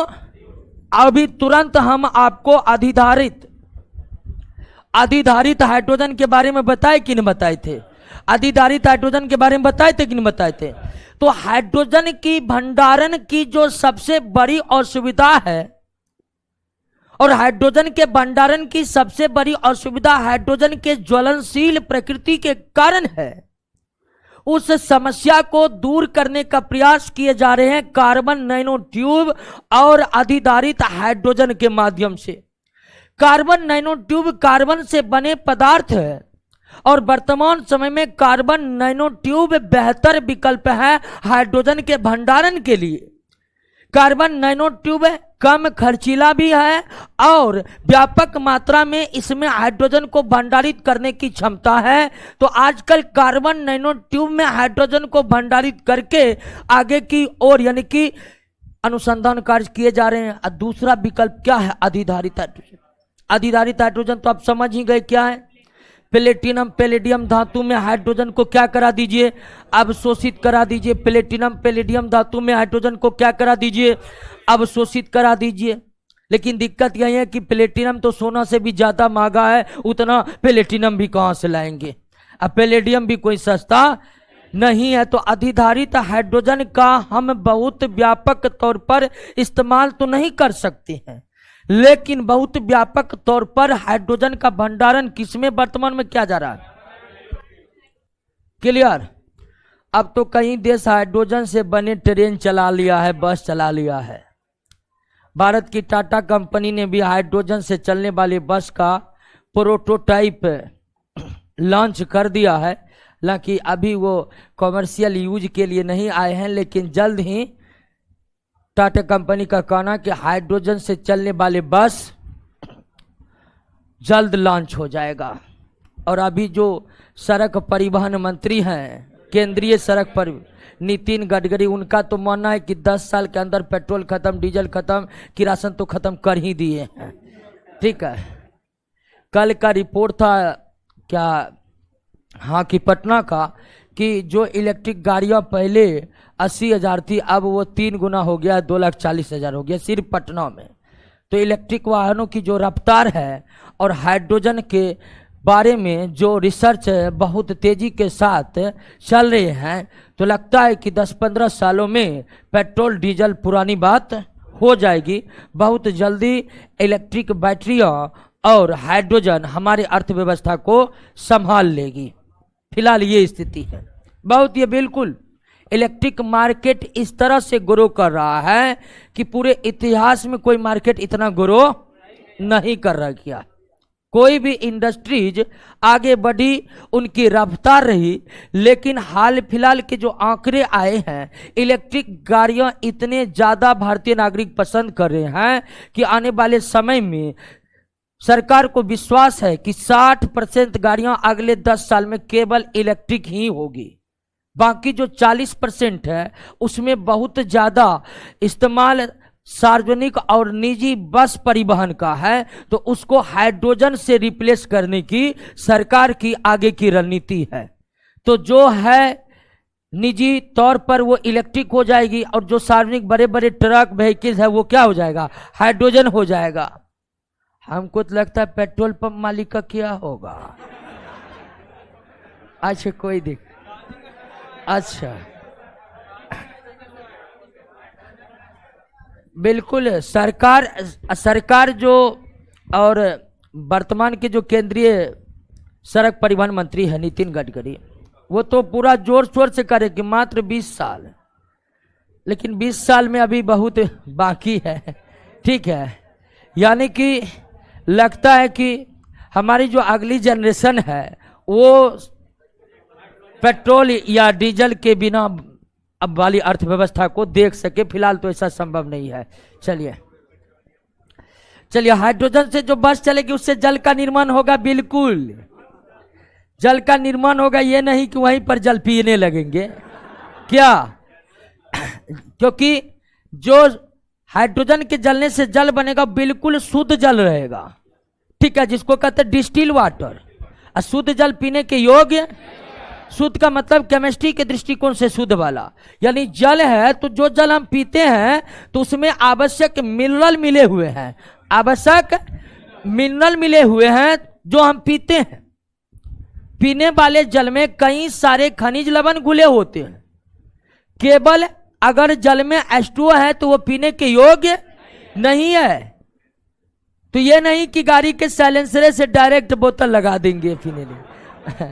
अभी तुरंत हम आपको अधिधारित हाइड्रोजन के बारे में बताए कि नहीं बताए थे? अधिधारित हाइड्रोजन के बारे में बताए थे कि नहीं बताए थे? तो हाइड्रोजन की भंडारण की जो सबसे बड़ी असुविधा है, और हाइड्रोजन के भंडारण की सबसे बड़ी असुविधा हाइड्रोजन के ज्वलनशील प्रकृति के कारण है, उस समस्या को दूर करने का प्रयास किए जा रहे हैं कार्बन नैनो ट्यूब और अधिधारित हाइड्रोजन के माध्यम से। कार्बन नैनो ट्यूब कार्बन से बने पदार्थ है और वर्तमान समय में कार्बन नैनो ट्यूब बेहतर विकल्प है हाइड्रोजन के भंडारण के लिए। कार्बन नैनो ट्यूब कम खर्चीला भी है और व्यापक मात्रा में इसमें हाइड्रोजन को भंडारित करने की क्षमता है। तो आजकल कार्बन नैनो ट्यूब में हाइड्रोजन को भंडारित करके आगे की ओर यानी कि अनुसंधान कार्य किए जा रहे हैं। दूसरा विकल्प क्या है? अधिधारित हाइड्रोजन। अधिधारित हाइड्रोजन तो आप समझ ही गए क्या है। प्लेटिनम पैलेडियम धातु में हाइड्रोजन को क्या करा दीजिए? अवशोषित करा दीजिए। प्लेटिनम पैलेडियम धातु में हाइड्रोजन को क्या करा दीजिए? अवशोषित करा दीजिए। लेकिन दिक्कत यही है कि प्लेटिनम तो सोना से भी ज्यादा महंगा है, उतना प्लेटिनम भी कहां से लाएंगे? अब पैलेडियम भी कोई सस्ता नहीं है। तो अधिधारित हाइड्रोजन का हम बहुत व्यापक तौर पर इस्तेमाल तो नहीं कर सकते हैं, लेकिन बहुत व्यापक तौर पर हाइड्रोजन का भंडारण किसमें वर्तमान में किया जा रहा है? क्लियर? अब तो कई देश हाइड्रोजन से बने ट्रेन चला लिया है, बस चला लिया है। भारत की टाटा कंपनी ने भी हाइड्रोजन से चलने वाले बस का प्रोटोटाइप लॉन्च कर दिया है। हालांकि अभी वो कॉमर्शियल यूज के लिए नहीं आए हैं, लेकिन जल्द ही टाटा कंपनी का कहना कि हाइड्रोजन से चलने वाले बस जल्द लॉन्च हो जाएगा। और अभी जो सड़क परिवहन मंत्री हैं, केंद्रीय सड़क पर नितिन गडकरी, उनका तो मानना है कि 10 साल के अंदर पेट्रोल खत्म, डीजल खत्म, किरासन तो खत्म कर ही दिए हैं। ठीक है, कल का रिपोर्ट था क्या, हाँ, कि पटना का, कि जो इलेक्ट्रिक गाड़ियां पहले 80,000 थी, अब वो 3 गुना हो गया, 2,40,000 हो गया सिर्फ पटना में। तो इलेक्ट्रिक वाहनों की जो रफ्तार है और हाइड्रोजन के बारे में जो रिसर्च है बहुत तेजी के साथ चल रहे हैं, तो लगता है कि 10-15 सालों में पेट्रोल डीजल पुरानी बात हो जाएगी। बहुत जल्दी इलेक्ट्रिक बैटरियां और हाइड्रोजन हमारे अर्थव्यवस्था को संभाल लेगी। फिलहाल ये स्थिति है। बहुत ये बिल्कुल इलेक्ट्रिक मार्केट इस तरह से ग्रो कर रहा है कि पूरे इतिहास में कोई मार्केट इतना ग्रो नहीं कर रहा किया। कोई भी इंडस्ट्रीज आगे बढ़ी, उनकी रफ्तार रही, लेकिन हाल फिलहाल के जो आंकड़े आए हैं, इलेक्ट्रिक गाड़ियां इतने ज़्यादा भारतीय नागरिक पसंद कर रहे हैं कि आने वाले समय में सरकार को विश्वास है कि 60% गाड़ियां अगले 10 साल में केवल इलेक्ट्रिक ही होगी। बाकी जो 40% है उसमें बहुत ज़्यादा इस्तेमाल सार्वजनिक और निजी बस परिवहन का है, तो उसको हाइड्रोजन से रिप्लेस करने की सरकार की आगे की रणनीति है। तो जो है निजी तौर पर वो इलेक्ट्रिक हो जाएगी, और जो सार्वजनिक बड़े बड़े ट्रक व्हीकल्स है वो क्या हो जाएगा, हाइड्रोजन हो जाएगा। हमको तो लगता है पेट्रोल पंप मालिक का क्या होगा। अच्छा, कोई दिक्कत, अच्छा, बिल्कुल सरकार जो, और वर्तमान के जो केंद्रीय सड़क परिवहन मंत्री है नितिन गडकरी, वो तो पूरा जोर शोर से करे कि मात्र 20 साल, लेकिन 20 साल में अभी बहुत बाकी है। ठीक है, यानी कि लगता है कि हमारी जो अगली जनरेशन है वो पेट्रोल या डीजल के बिना अब वाली अर्थव्यवस्था को देख सके। फिलहाल तो ऐसा संभव नहीं है। चलिए, हाइड्रोजन से जो बस चलेगी उससे जल का निर्माण होगा। बिल्कुल जल का निर्माण होगा, ये नहीं कि वहीं पर जल पीने लगेंगे क्या, क्योंकि जो हाइड्रोजन के जलने से जल बनेगा बिल्कुल शुद्ध जल रहेगा। ठीक है, जिसको कहते हैं डिस्टिल वाटर। शुद्ध जल पीने के योग्य, शुद्ध का मतलब केमिस्ट्री के दृष्टिकोण से शुद्ध वाला, यानी जल है तो जो जल हम पीते हैं तो उसमें आवश्यक मिनरल मिले हुए हैं, आवश्यक मिनरल मिले हुए हैं जो हम पीते हैं। पीने वाले जल में कई सारे खनिज लवण घुले होते हैं। केवल अगर जल में H2O है तो वो पीने के योग्य नहीं है। तो ये नहीं कि गाड़ी के साइलेंसर से डायरेक्ट बोतल लगा देंगे पीने लिए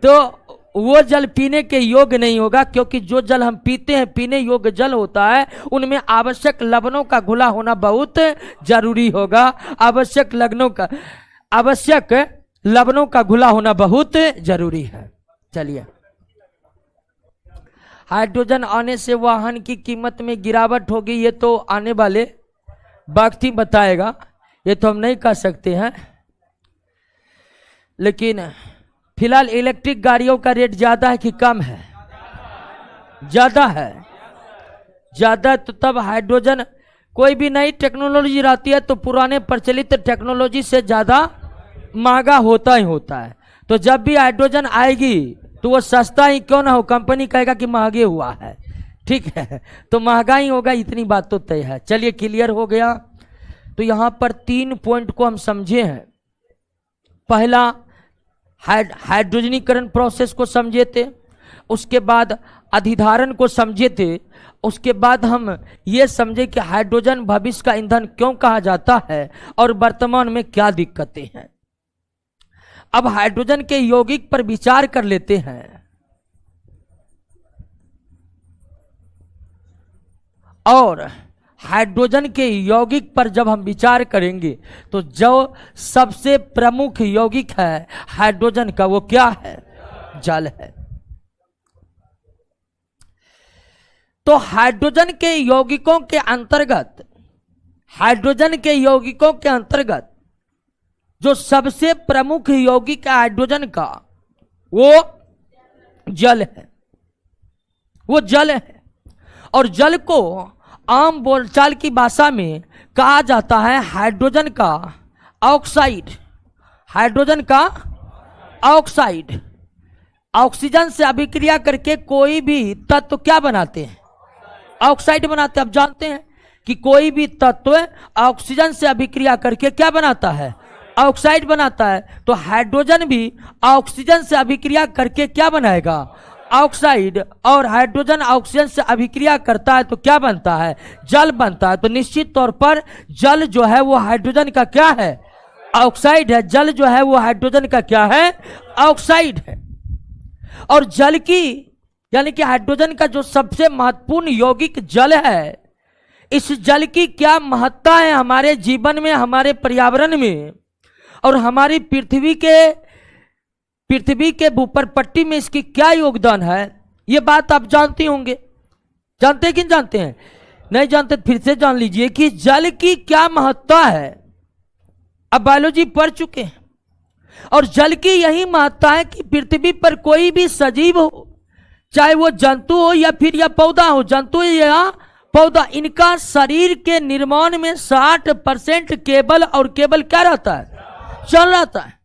तो वो जल पीने के योग्य नहीं होगा, क्योंकि जो जल हम पीते हैं पीने योग्य जल होता है, उनमें आवश्यक लवणों का घुला होना बहुत जरूरी होगा। आवश्यक लवणों का घुला होना बहुत जरूरी है। चलिए, हाइड्रोजन आने से वाहन की कीमत में गिरावट होगी, ये तो आने वाले वक्त ही बताएगा, ये तो हम नहीं कह सकते हैं। लेकिन फिलहाल इलेक्ट्रिक गाड़ियों का रेट ज्यादा है कि कम है? ज्यादा है। ज्यादा तो तब हाइड्रोजन, कोई भी नई टेक्नोलॉजी रहती है तो पुराने प्रचलित टेक्नोलॉजी से ज्यादा महंगा होता ही होता है। तो जब भी हाइड्रोजन आएगी तो वो सस्ता ही क्यों ना हो, कंपनी कहेगा कि महंगे हुआ है। ठीक है, तो महंगा ही होगा, इतनी बात तो तय है। चलिए, क्लियर हो गया। तो यहां पर 3 पॉइंट को हम समझे हैं। पहला, हाइड्रोजनीकरण प्रोसेस को समझे थे, उसके बाद अधिधारण को समझे थे, उसके बाद हम ये समझे कि हाइड्रोजन भविष्य का ईंधन क्यों कहा जाता है और वर्तमान में क्या दिक्कतें हैं। अब हाइड्रोजन के यौगिक पर विचार कर लेते हैं। और हाइड्रोजन के यौगिक पर जब हम विचार करेंगे तो जो सबसे प्रमुख यौगिक है हाइड्रोजन का वो क्या है? जल है। तो हाइड्रोजन के यौगिकों के अंतर्गत जो सबसे प्रमुख यौगिक है हाइड्रोजन का वो जल है। वो जल है और जल को आम बोलचाल की भाषा में कहा जाता है हाइड्रोजन का ऑक्साइड। हाइड्रोजन का ऑक्साइड ऑक्सीजन से अभिक्रिया करके कोई भी तत्व क्या बनाते हैं? ऑक्साइड बनाते हैं। आप जानते हैं कि कोई भी तत्व ऑक्सीजन से अभिक्रिया करके क्या बनाता है? ऑक्साइड बनाता है। तो हाइड्रोजन भी ऑक्सीजन से अभिक्रिया करके क्या बनाएगा? ऑक्साइड। और हाइड्रोजन ऑक्सीजन से अभिक्रिया करता है तो क्या बनता है? जल बनता है। तो निश्चित तौर पर जल जो है वो हाइड्रोजन का क्या है? ऑक्साइड है। जल जो है वो हाइड्रोजन का क्या है? ऑक्साइड है। और जल की यानी कि हाइड्रोजन का जो सबसे महत्वपूर्ण यौगिक जल है, इस जल की क्या महत्ता है हमारे जीवन में, हमारे पर्यावरण में और हमारी पृथ्वी के ऊपर पट्टी में इसकी क्या योगदान है, ये बात आप जानते होंगे। जानते हैं कि नहीं जानते हैं? नहीं जानते फिर से जान लीजिए कि जल की क्या महत्ता है। अब बायोलॉजी पढ़ चुके हैं और जल की यही महत्ता है कि पृथ्वी पर कोई भी सजीव हो, चाहे वो जंतु हो या फिर या पौधा हो, जंतु या पौधा, इनका शरीर के निर्माण में 60% केवल क्या रहता है? जल रहता है।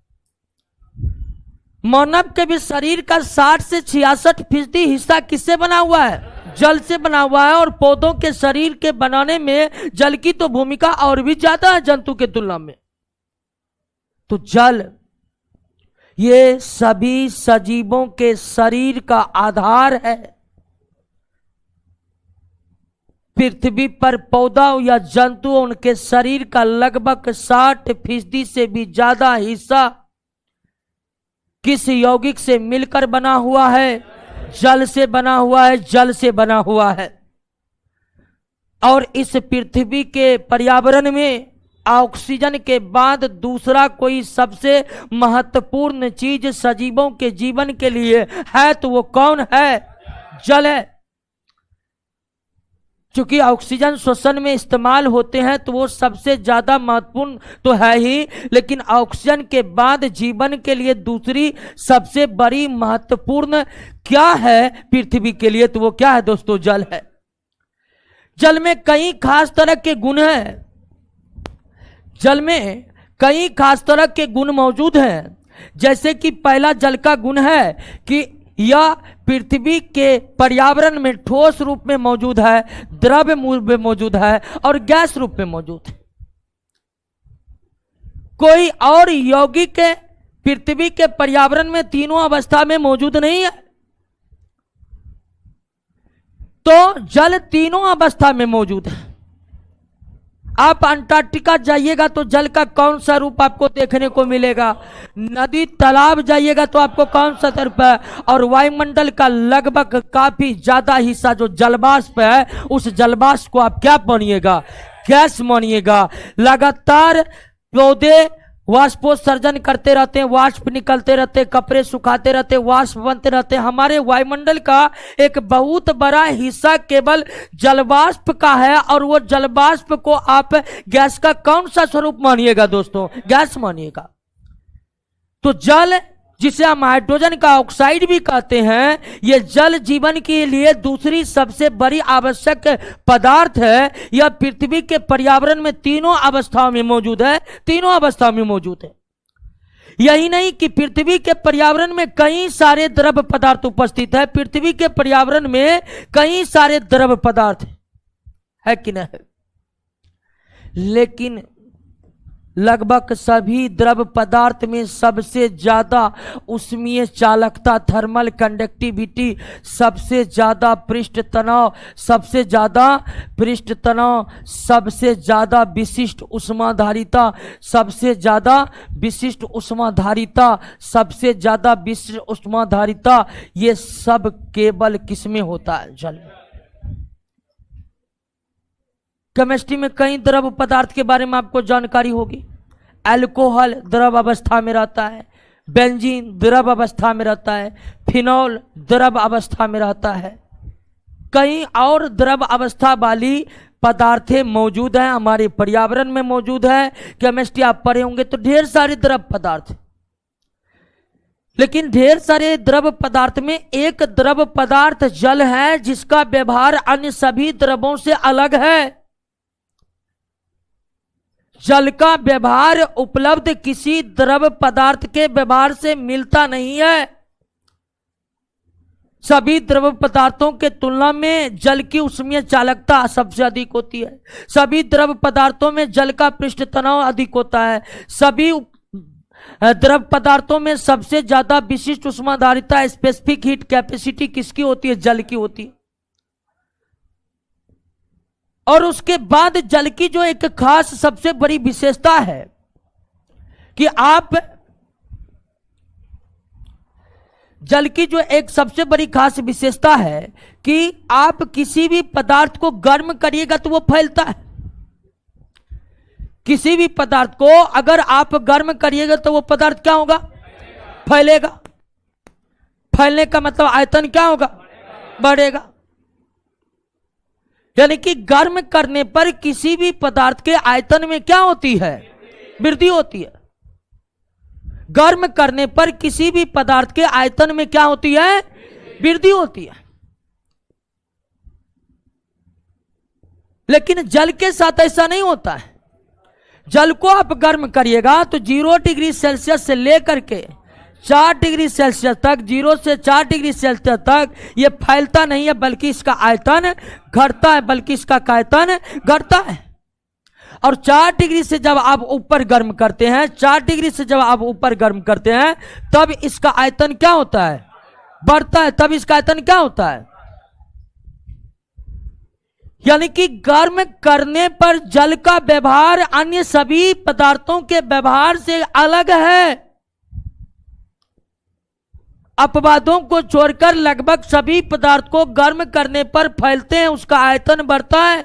मानव के भी शरीर का 60 से 66% हिस्सा किससे बना हुआ है? जल से बना हुआ है। और पौधों के शरीर के बनाने में जल की तो भूमिका और भी ज्यादा है जंतु के तुलना में। तो जल ये सभी सजीवों के शरीर का आधार है। पृथ्वी पर पौधा या जंतु उनके शरीर का लगभग 60% से भी ज्यादा हिस्सा किस यौगिक से मिलकर बना हुआ है? जल से बना हुआ है। जल से बना हुआ है। और इस पृथ्वी के पर्यावरण में ऑक्सीजन के बाद दूसरा कोई सबसे महत्वपूर्ण चीज सजीवों के जीवन के लिए है तो वो कौन है? जल है। चूंकि ऑक्सीजन श्वसन में इस्तेमाल होते हैं तो वो सबसे ज्यादा महत्वपूर्ण तो है ही, लेकिन ऑक्सीजन के बाद जीवन के लिए दूसरी सबसे बड़ी महत्वपूर्ण क्या है पृथ्वी के लिए? तो वो क्या है दोस्तों? जल है। जल में कई खास तरह के गुण हैं। जल में कई खास तरह के गुण मौजूद हैं। जैसे कि पहला जल का गुण है कि यह पृथ्वी के पर्यावरण में ठोस रूप में मौजूद है, द्रव्य रूप में मौजूद है और गैस रूप में मौजूद है। कोई और यौगिक पृथ्वी के पर्यावरण में तीनों अवस्था में मौजूद नहीं है। तो जल तीनों अवस्था में मौजूद है। आप अंटार्कटिका जाइएगा तो जल का कौन सा रूप आपको देखने को मिलेगा? नदी तालाब जाइएगा तो आपको कौन सा रूप है? और वायुमंडल का लगभग काफी ज्यादा हिस्सा जो जलवाष्प है, उस जलवाष्प को आप क्या मानिएगा? गैस मानिएगा। लगातार पौधे वाष्पोत्सर्जन करते रहते हैं, वाष्प निकलते रहते, कपड़े सुखाते रहते, वाष्प बनते रहते। हमारे वायुमंडल का एक बहुत बड़ा हिस्सा केवल जलवाष्प का है और वो जलवाष्प को आप गैस का कौन सा स्वरूप मानिएगा दोस्तों? गैस मानिएगा। तो जल, जिसे हम हाइड्रोजन का ऑक्साइड भी कहते हैं, यह जल जीवन के लिए दूसरी सबसे बड़ी आवश्यक पदार्थ है। यह पृथ्वी के पर्यावरण में तीनों अवस्थाओं में मौजूद है। तीनों अवस्थाओं में मौजूद है। यही नहीं कि पृथ्वी के पर्यावरण में कई सारे द्रव पदार्थ उपस्थित है। पृथ्वी के पर्यावरण में कई सारे द्रव पदार्थ है कि नहीं? लेकिन लगभग सभी द्रव पदार्थ में सबसे ज्यादा उष्मीय चालकता, थर्मल कंडक्टिविटी, सबसे ज्यादा पृष्ठ तनाव, सबसे ज्यादा विशिष्ट उष्माधारिता, सबसे ज्यादा विशिष्ट उष्माधारिता, ये सब केवल किसमें होता है? जल में। केमिस्ट्री में कई द्रव पदार्थ के बारे में आपको जानकारी होगी। अल्कोहल द्रव अवस्था में रहता है, बेंजीन द्रव अवस्था में रहता है, फिनॉल द्रव अवस्था में रहता है, कई और द्रव अवस्था वाली पदार्थें मौजूद हैं, हमारे पर्यावरण में मौजूद है। केमिस्ट्री आप पढ़े होंगे तो ढेर सारे द्रव पदार्थ, लेकिन ढेर सारे द्रव पदार्थ में एक द्रव पदार्थ जल है जिसका व्यवहार अन्य सभी द्रवों से अलग है। जल का व्यवहार उपलब्ध किसी द्रव पदार्थ के व्यवहार से मिलता नहीं है। सभी द्रव पदार्थों के तुलना में जल की ऊष्मीय चालकता सबसे अधिक होती है। सभी द्रव पदार्थों में जल का पृष्ठ तनाव अधिक होता है। सभी द्रव पदार्थों में सबसे ज्यादा विशिष्ट ऊष्माधारिता स्पेसिफिक हीट कैपेसिटी किसकी होती है? जल की होती है। और उसके बाद जल की जो एक खास सबसे बड़ी विशेषता है कि आप जल की जो एक सबसे बड़ी खास विशेषता है कि आप किसी भी पदार्थ को गर्म करिएगा तो वो फैलता है। किसी भी पदार्थ को अगर आप गर्म करिएगा तो वो पदार्थ क्या होगा? फैलेगा। फैलने का मतलब आयतन क्या होगा? बढ़ेगा। यानी कि गर्म करने पर किसी भी पदार्थ के आयतन में क्या होती है? वृद्धि होती है। गर्म करने पर किसी भी पदार्थ के आयतन में क्या होती है? वृद्धि होती है। लेकिन जल के साथ ऐसा नहीं होता है। जल को आप गर्म करिएगा तो 0 डिग्री सेल्सियस से लेकर के 4 डिग्री सेल्सियस तक, 0 से 4 डिग्री सेल्सियस तक ये फैलता नहीं है, बल्कि इसका आयतन घटता है, बल्कि इसका आयतन घटता है। और 4 डिग्री से जब आप ऊपर गर्म करते हैं, 4 डिग्री से जब आप ऊपर गर्म करते हैं तब इसका आयतन क्या होता है? बढ़ता है। तब इसका आयतन क्या होता है? यानी कि गर्म करने पर जल का व्यवहार अन्य सभी पदार्थों के व्यवहार से अलग है। अपवादों को छोड़कर लगभग सभी पदार्थ को गर्म करने पर फैलते हैं, उसका आयतन बढ़ता है।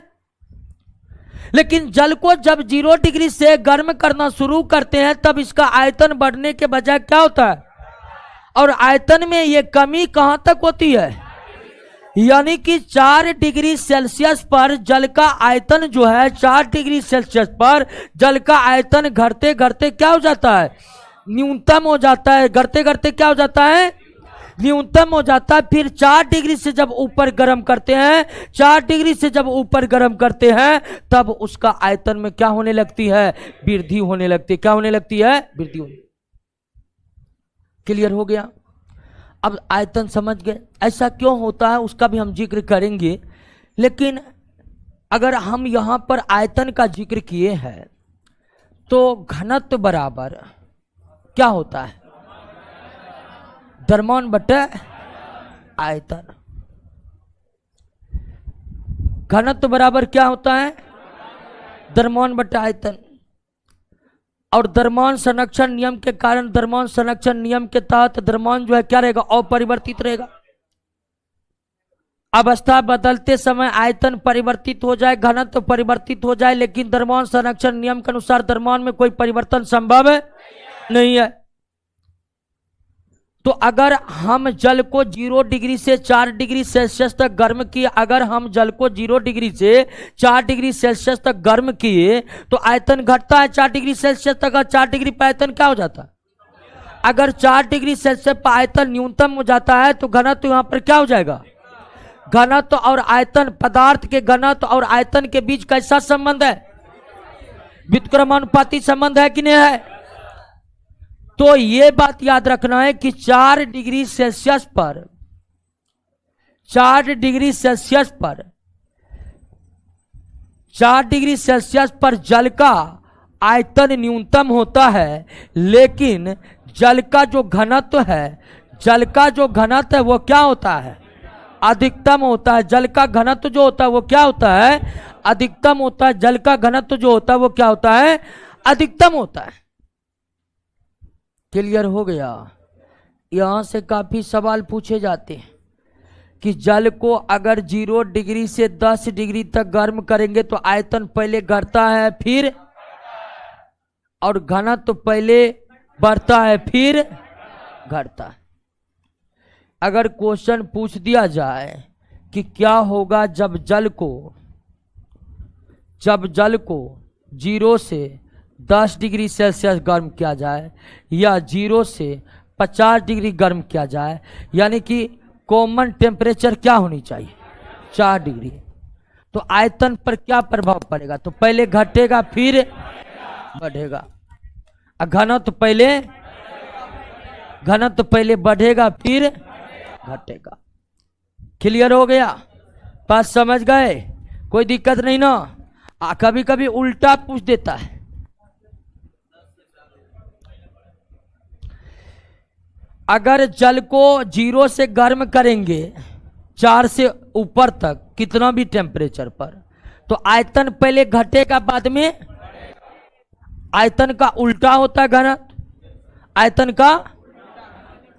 लेकिन जल को जब 0 डिग्री से गर्म करना शुरू करते हैं तब इसका आयतन बढ़ने के बजाय क्या होता है? और आयतन में यह कमी कहां तक होती है? यानी कि 4 डिग्री सेल्सियस पर जल का आयतन जो है, 4 डिग्री सेल्सियस पर जल का आयतन घटते घटते क्या हो जाता है? न्यूनतम हो जाता है। घटते घटते क्या हो जाता है? न्यूनतम हो जाता है। फिर 4 डिग्री से जब ऊपर गर्म करते हैं, 4 डिग्री से जब ऊपर गर्म करते हैं तब उसका आयतन में क्या होने लगती है? वृद्धि होने लगती है। क्या होने लगती है? वृद्धि होने। क्लियर हो गया? अब आयतन समझ गए ऐसा क्यों होता है उसका भी हम जिक्र करेंगे। लेकिन अगर हम यहां पर आयतन का जिक्र किए हैं तो घनत्व बराबर क्या होता है? द्रव्यमान बटे आयतन। घनत्व बराबर क्या होता है? द्रव्यमान बटे आयतन। और द्रव्यमान संरक्षण नियम के कारण, द्रव्यमान संरक्षण नियम के तहत द्रव्यमान जो है क्या रहेगा? अपरिवर्तित रहेगा। अवस्था बदलते समय आयतन परिवर्तित हो जाए, घनत्व परिवर्तित हो जाए, लेकिन द्रव्यमान संरक्षण नियम के अनुसार द्रव्यमान में कोई परिवर्तन संभव नहीं है। तो अगर हम जल को 0 डिग्री से 4 डिग्री सेल्सियस तक गर्म किए, अगर हम जल को 0 डिग्री से 4 डिग्री सेल्सियस तक गर्म किए तो आयतन घटता है 4 डिग्री सेल्सियस तक। और 4 डिग्री पर आयतन क्या हो जाता है? अगर 4 डिग्री सेल्सियस पर आयतन न्यूनतम हो जाता है तो घनत्व यहां पर क्या हो जाएगा? घनत्व और आयतन, पदार्थ के घनत्व और आयतन के बीच कैसा संबंध है? व्युत्क्रमानुपाती संबंध है कि नहीं है? तो यह बात याद रखना है कि 4 डिग्री सेल्सियस पर 4 डिग्री सेल्सियस पर 4 डिग्री सेल्सियस पर जल का आयतन न्यूनतम होता है, लेकिन जल का जो घनत्व है, जल का जो घनत्व है वो क्या होता है? अधिकतम होता है। जल का घनत्व जो होता है वो क्या होता है? अधिकतम होता है। जल का घनत्व जो होता है वो क्या होता है? अधिकतम होता है। क्लियर हो गया? यहां से काफी सवाल पूछे जाते हैं। कि जल को अगर 0 डिग्री से 10 डिग्री तक गर्म करेंगे तो आयतन पहले घटता है फिर, और घनत्व तो पहले बढ़ता है फिर घटता है। अगर क्वेश्चन पूछ दिया जाए कि क्या होगा जब जल को 0 से 10 डिग्री सेल्सियस गर्म किया जाए या 0 से 50 डिग्री गर्म किया जाए, यानी कि कॉमन टेम्परेचर क्या होनी चाहिए 4 डिग्री, तो आयतन पर क्या प्रभाव पड़ेगा? तो पहले घटेगा फिर बढ़ेगा। घनत्व तो पहले बढ़ेगा फिर घटेगा। क्लियर हो गया? बात समझ गए? कोई दिक्कत नहीं ना? कभी कभी उल्टा पूछ देता है। अगर जल को 0 से गर्म करेंगे 4 से ऊपर तक कितना भी टेम्परेचर पर, तो आयतन पहले घटेगा बाद में, आयतन का उल्टा होता है घनत्व आयतन का,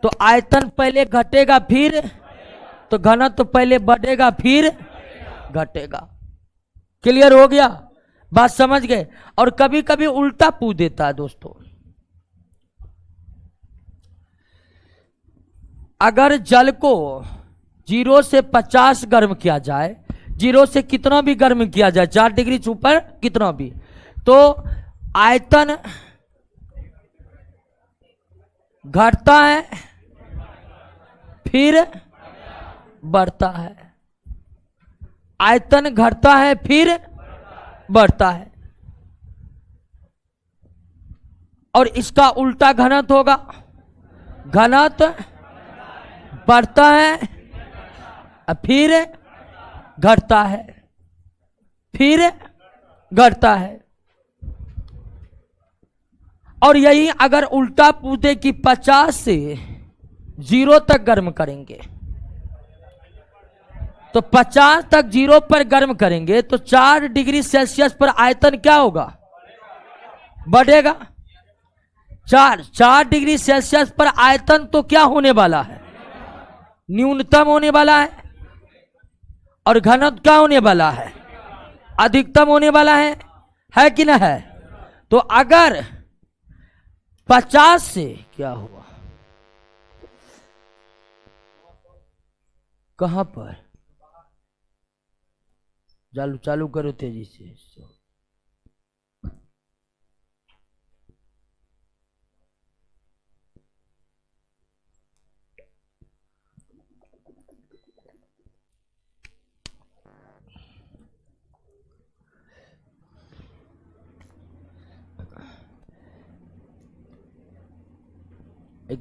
तो आयतन पहले घटेगा फिर, तो घनत्व तो पहले बढ़ेगा फिर घटेगा। क्लियर हो गया? बात समझ गए? और कभी कभी उल्टा पूछ देता है दोस्तों। अगर जल को 0 से 50 गर्म किया जाए, 0 से कितना भी गर्म किया जाए 4 डिग्री से ऊपर कितना भी, तो आयतन घटता है फिर बढ़ता है, आयतन घटता है फिर बढ़ता है। और इसका उल्टा घनत्व होगा, घनत्व बढ़ता है फिर घटता है फिर घटता है। और यही अगर उल्टा पूछे कि 50 से 0 तक गर्म करेंगे, तो 50 तक 0 पर गर्म करेंगे तो 4 डिग्री सेल्सियस पर आयतन क्या होगा? बढ़ेगा। 4 डिग्री सेल्सियस पर आयतन तो क्या होने वाला है? न्यूनतम होने वाला है। और घनत्व क्या होने वाला है? अधिकतम होने वाला है कि ना है? तो अगर 50 से क्या हुआ, कहां पर चालू करो तेजी से।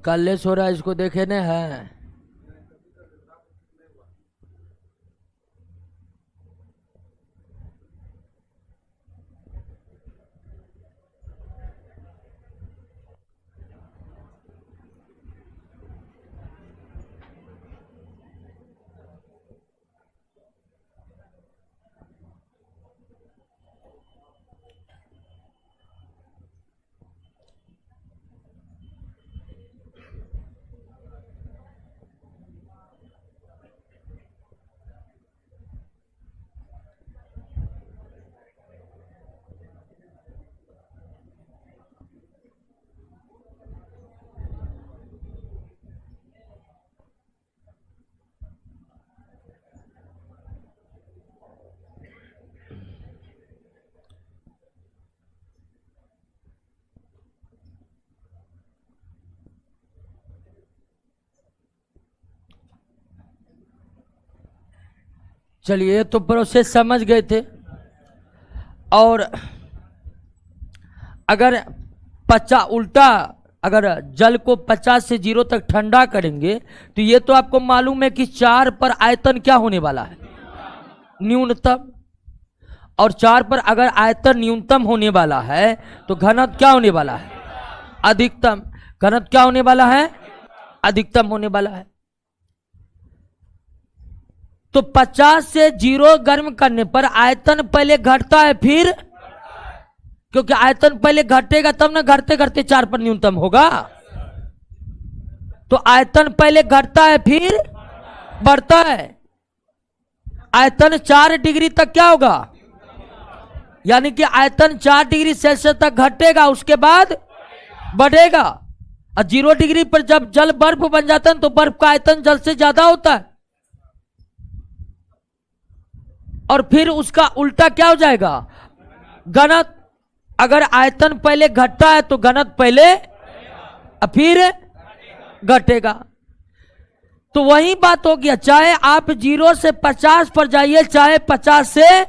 कल्लेस हो रहा है, इसको देखे न है। चलिए, तो प्रोसेस समझ गए थे। और अगर उल्टा अगर जल को 50 से 0 तक ठंडा करेंगे तो ये तो आपको मालूम है कि 4 पर आयतन क्या होने वाला है? न्यूनतम। और 4 पर अगर आयतन न्यूनतम होने वाला है तो घनत्व क्या होने वाला है? अधिकतम। घनत्व क्या होने वाला है? अधिकतम होने वाला है। तो 50 से 0 गर्म करने पर आयतन पहले घटता है फिर, क्योंकि आयतन पहले घटेगा तब ना घटते घटते 4 पर न्यूनतम होगा। तो आयतन पहले घटता है फिर बढ़ता है। आयतन 4 डिग्री तक क्या होगा, यानी कि आयतन 4 डिग्री सेल्सियस तक घटेगा, उसके बाद बढ़ेगा। और 0 डिग्री पर जब जल बर्फ बन जाता है तो बर्फ का आयतन जल से ज्यादा होता है, और फिर उसका उल्टा क्या हो जाएगा, घनत्व। अगर आयतन पहले घटता है तो घनत्व पहले फिर घटेगा। तो वही बात हो गया, चाहे आप 0 से 50 पर जाइए, चाहे 50 से,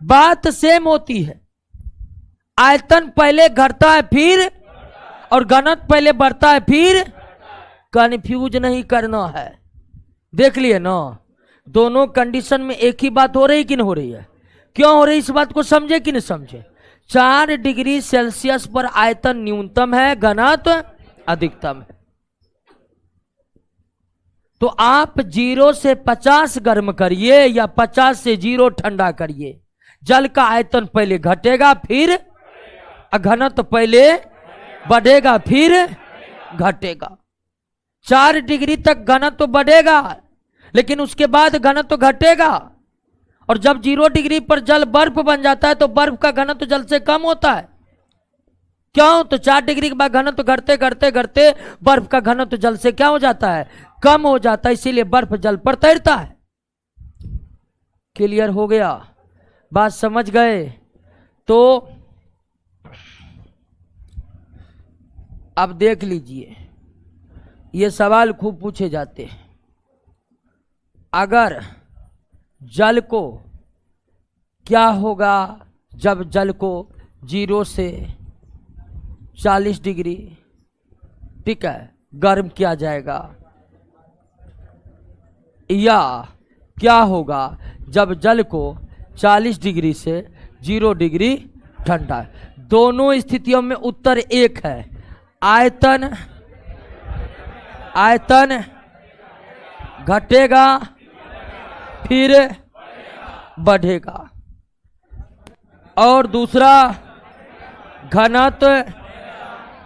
बात सेम होती है। आयतन पहले घटता है फिर, और घनत्व पहले बढ़ता है फिर। कंफ्यूज नहीं करना है, देख लिए ना, दोनों कंडीशन में एक ही बात हो रही कि नहीं हो रही है। क्यों हो रही, इस बात को समझे कि नहीं समझे। 4 डिग्री सेल्सियस पर आयतन न्यूनतम है, घनत्व अधिकतम है। तो आप 0 से 50 गर्म करिए या 50 से 0 ठंडा करिए, जल का आयतन पहले घटेगा फिर घनत्व पहले बढ़ेगा फिर घटेगा। 4 डिग्री तक घनत्व बढ़ेगा, लेकिन उसके बाद घनत्व घटेगा। और जब 0 डिग्री पर जल बर्फ बन जाता है तो बर्फ का घनत्व जल से कम होता है। क्यों, तो 4 डिग्री के बाद घनत्व घटते घटते घटते बर्फ का घनत्व जल से क्या हो जाता है, कम हो जाता है, इसीलिए बर्फ जल पर तैरता है। क्लियर हो गया, बात समझ गए। तो अब देख लीजिए, ये सवाल खूब पूछे जाते हैं। अगर जल को, क्या होगा जब जल को 0 से 40 डिग्री, ठीक है, गर्म किया जाएगा, या क्या होगा जब जल को 40 डिग्री से 0 डिग्री ठंडा। दोनों स्थितियों में उत्तर एक है, आयतन घटेगा फिर बढ़ेगा, और दूसरा घनत्व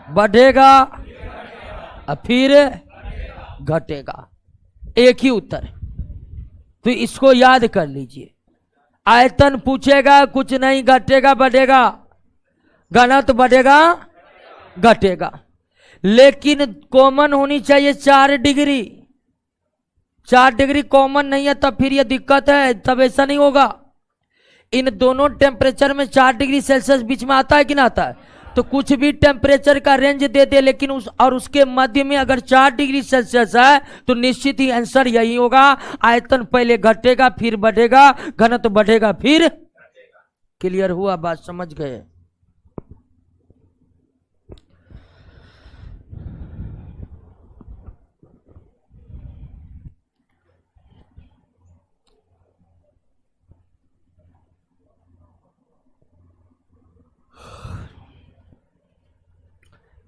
बढ़ेगा फिर घटेगा। एक ही उत्तर। तो इसको याद कर लीजिए। आयतन पूछेगा, कुछ नहीं, घटेगा बढ़ेगा, घनत्व बढ़ेगा घटेगा, लेकिन कॉमन होनी चाहिए 4 डिग्री। 4 डिग्री कॉमन नहीं है तब फिर यह दिक्कत है, तब ऐसा नहीं होगा। इन दोनों टेम्परेचर में 4 डिग्री सेल्सियस बीच में आता है कि ना आता है। तो कुछ भी टेम्परेचर का रेंज दे दे, लेकिन उसके मध्य में अगर 4 डिग्री सेल्सियस है तो निश्चित ही आंसर यही होगा, आयतन पहले घटेगा फिर बढ़ेगा, घनत्व बढ़ेगा फिर। क्लियर हुआ, बात समझ गए।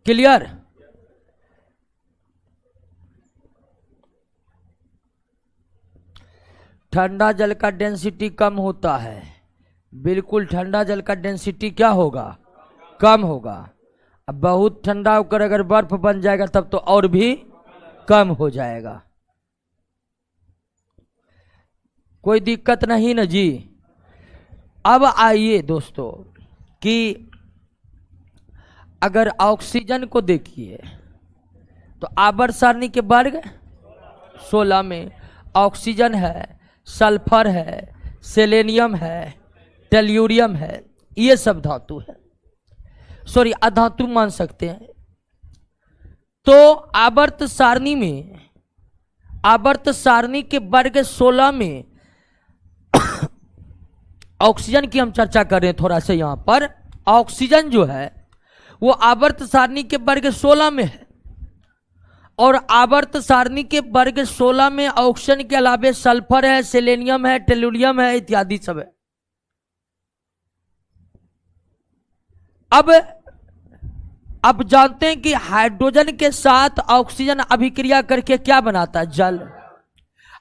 क्लियर। ठंडा जल का डेंसिटी कम होता है, बिल्कुल ठंडा जल का डेंसिटी क्या होगा, कम होगा। अब बहुत ठंडा होकर अगर बर्फ बन जाएगा तब तो और भी कम हो जाएगा। कोई दिक्कत नहीं ना जी। अब आइए दोस्तों कि अगर ऑक्सीजन को देखिए तो आवर्त सारणी के वर्ग 16 में ऑक्सीजन है, सल्फर है, सेलेनियम है, टेल्यूरियम है, ये सब धातु है, सॉरी अधातु मान सकते हैं। तो आवर्त सारणी के वर्ग 16 में ऑक्सीजन की हम चर्चा कर रहे हैं थोड़ा सा। यहां पर ऑक्सीजन जो है वो आवर्त सारणी के वर्ग 16 में है, और आवर्त सारणी के वर्ग 16 में ऑक्सीजन के अलावे सल्फर है, सेलेनियम है, टेल्यूरियम है, इत्यादि सब है। अब जानते हैं कि हाइड्रोजन के साथ ऑक्सीजन अभिक्रिया करके क्या बनाता है, जल।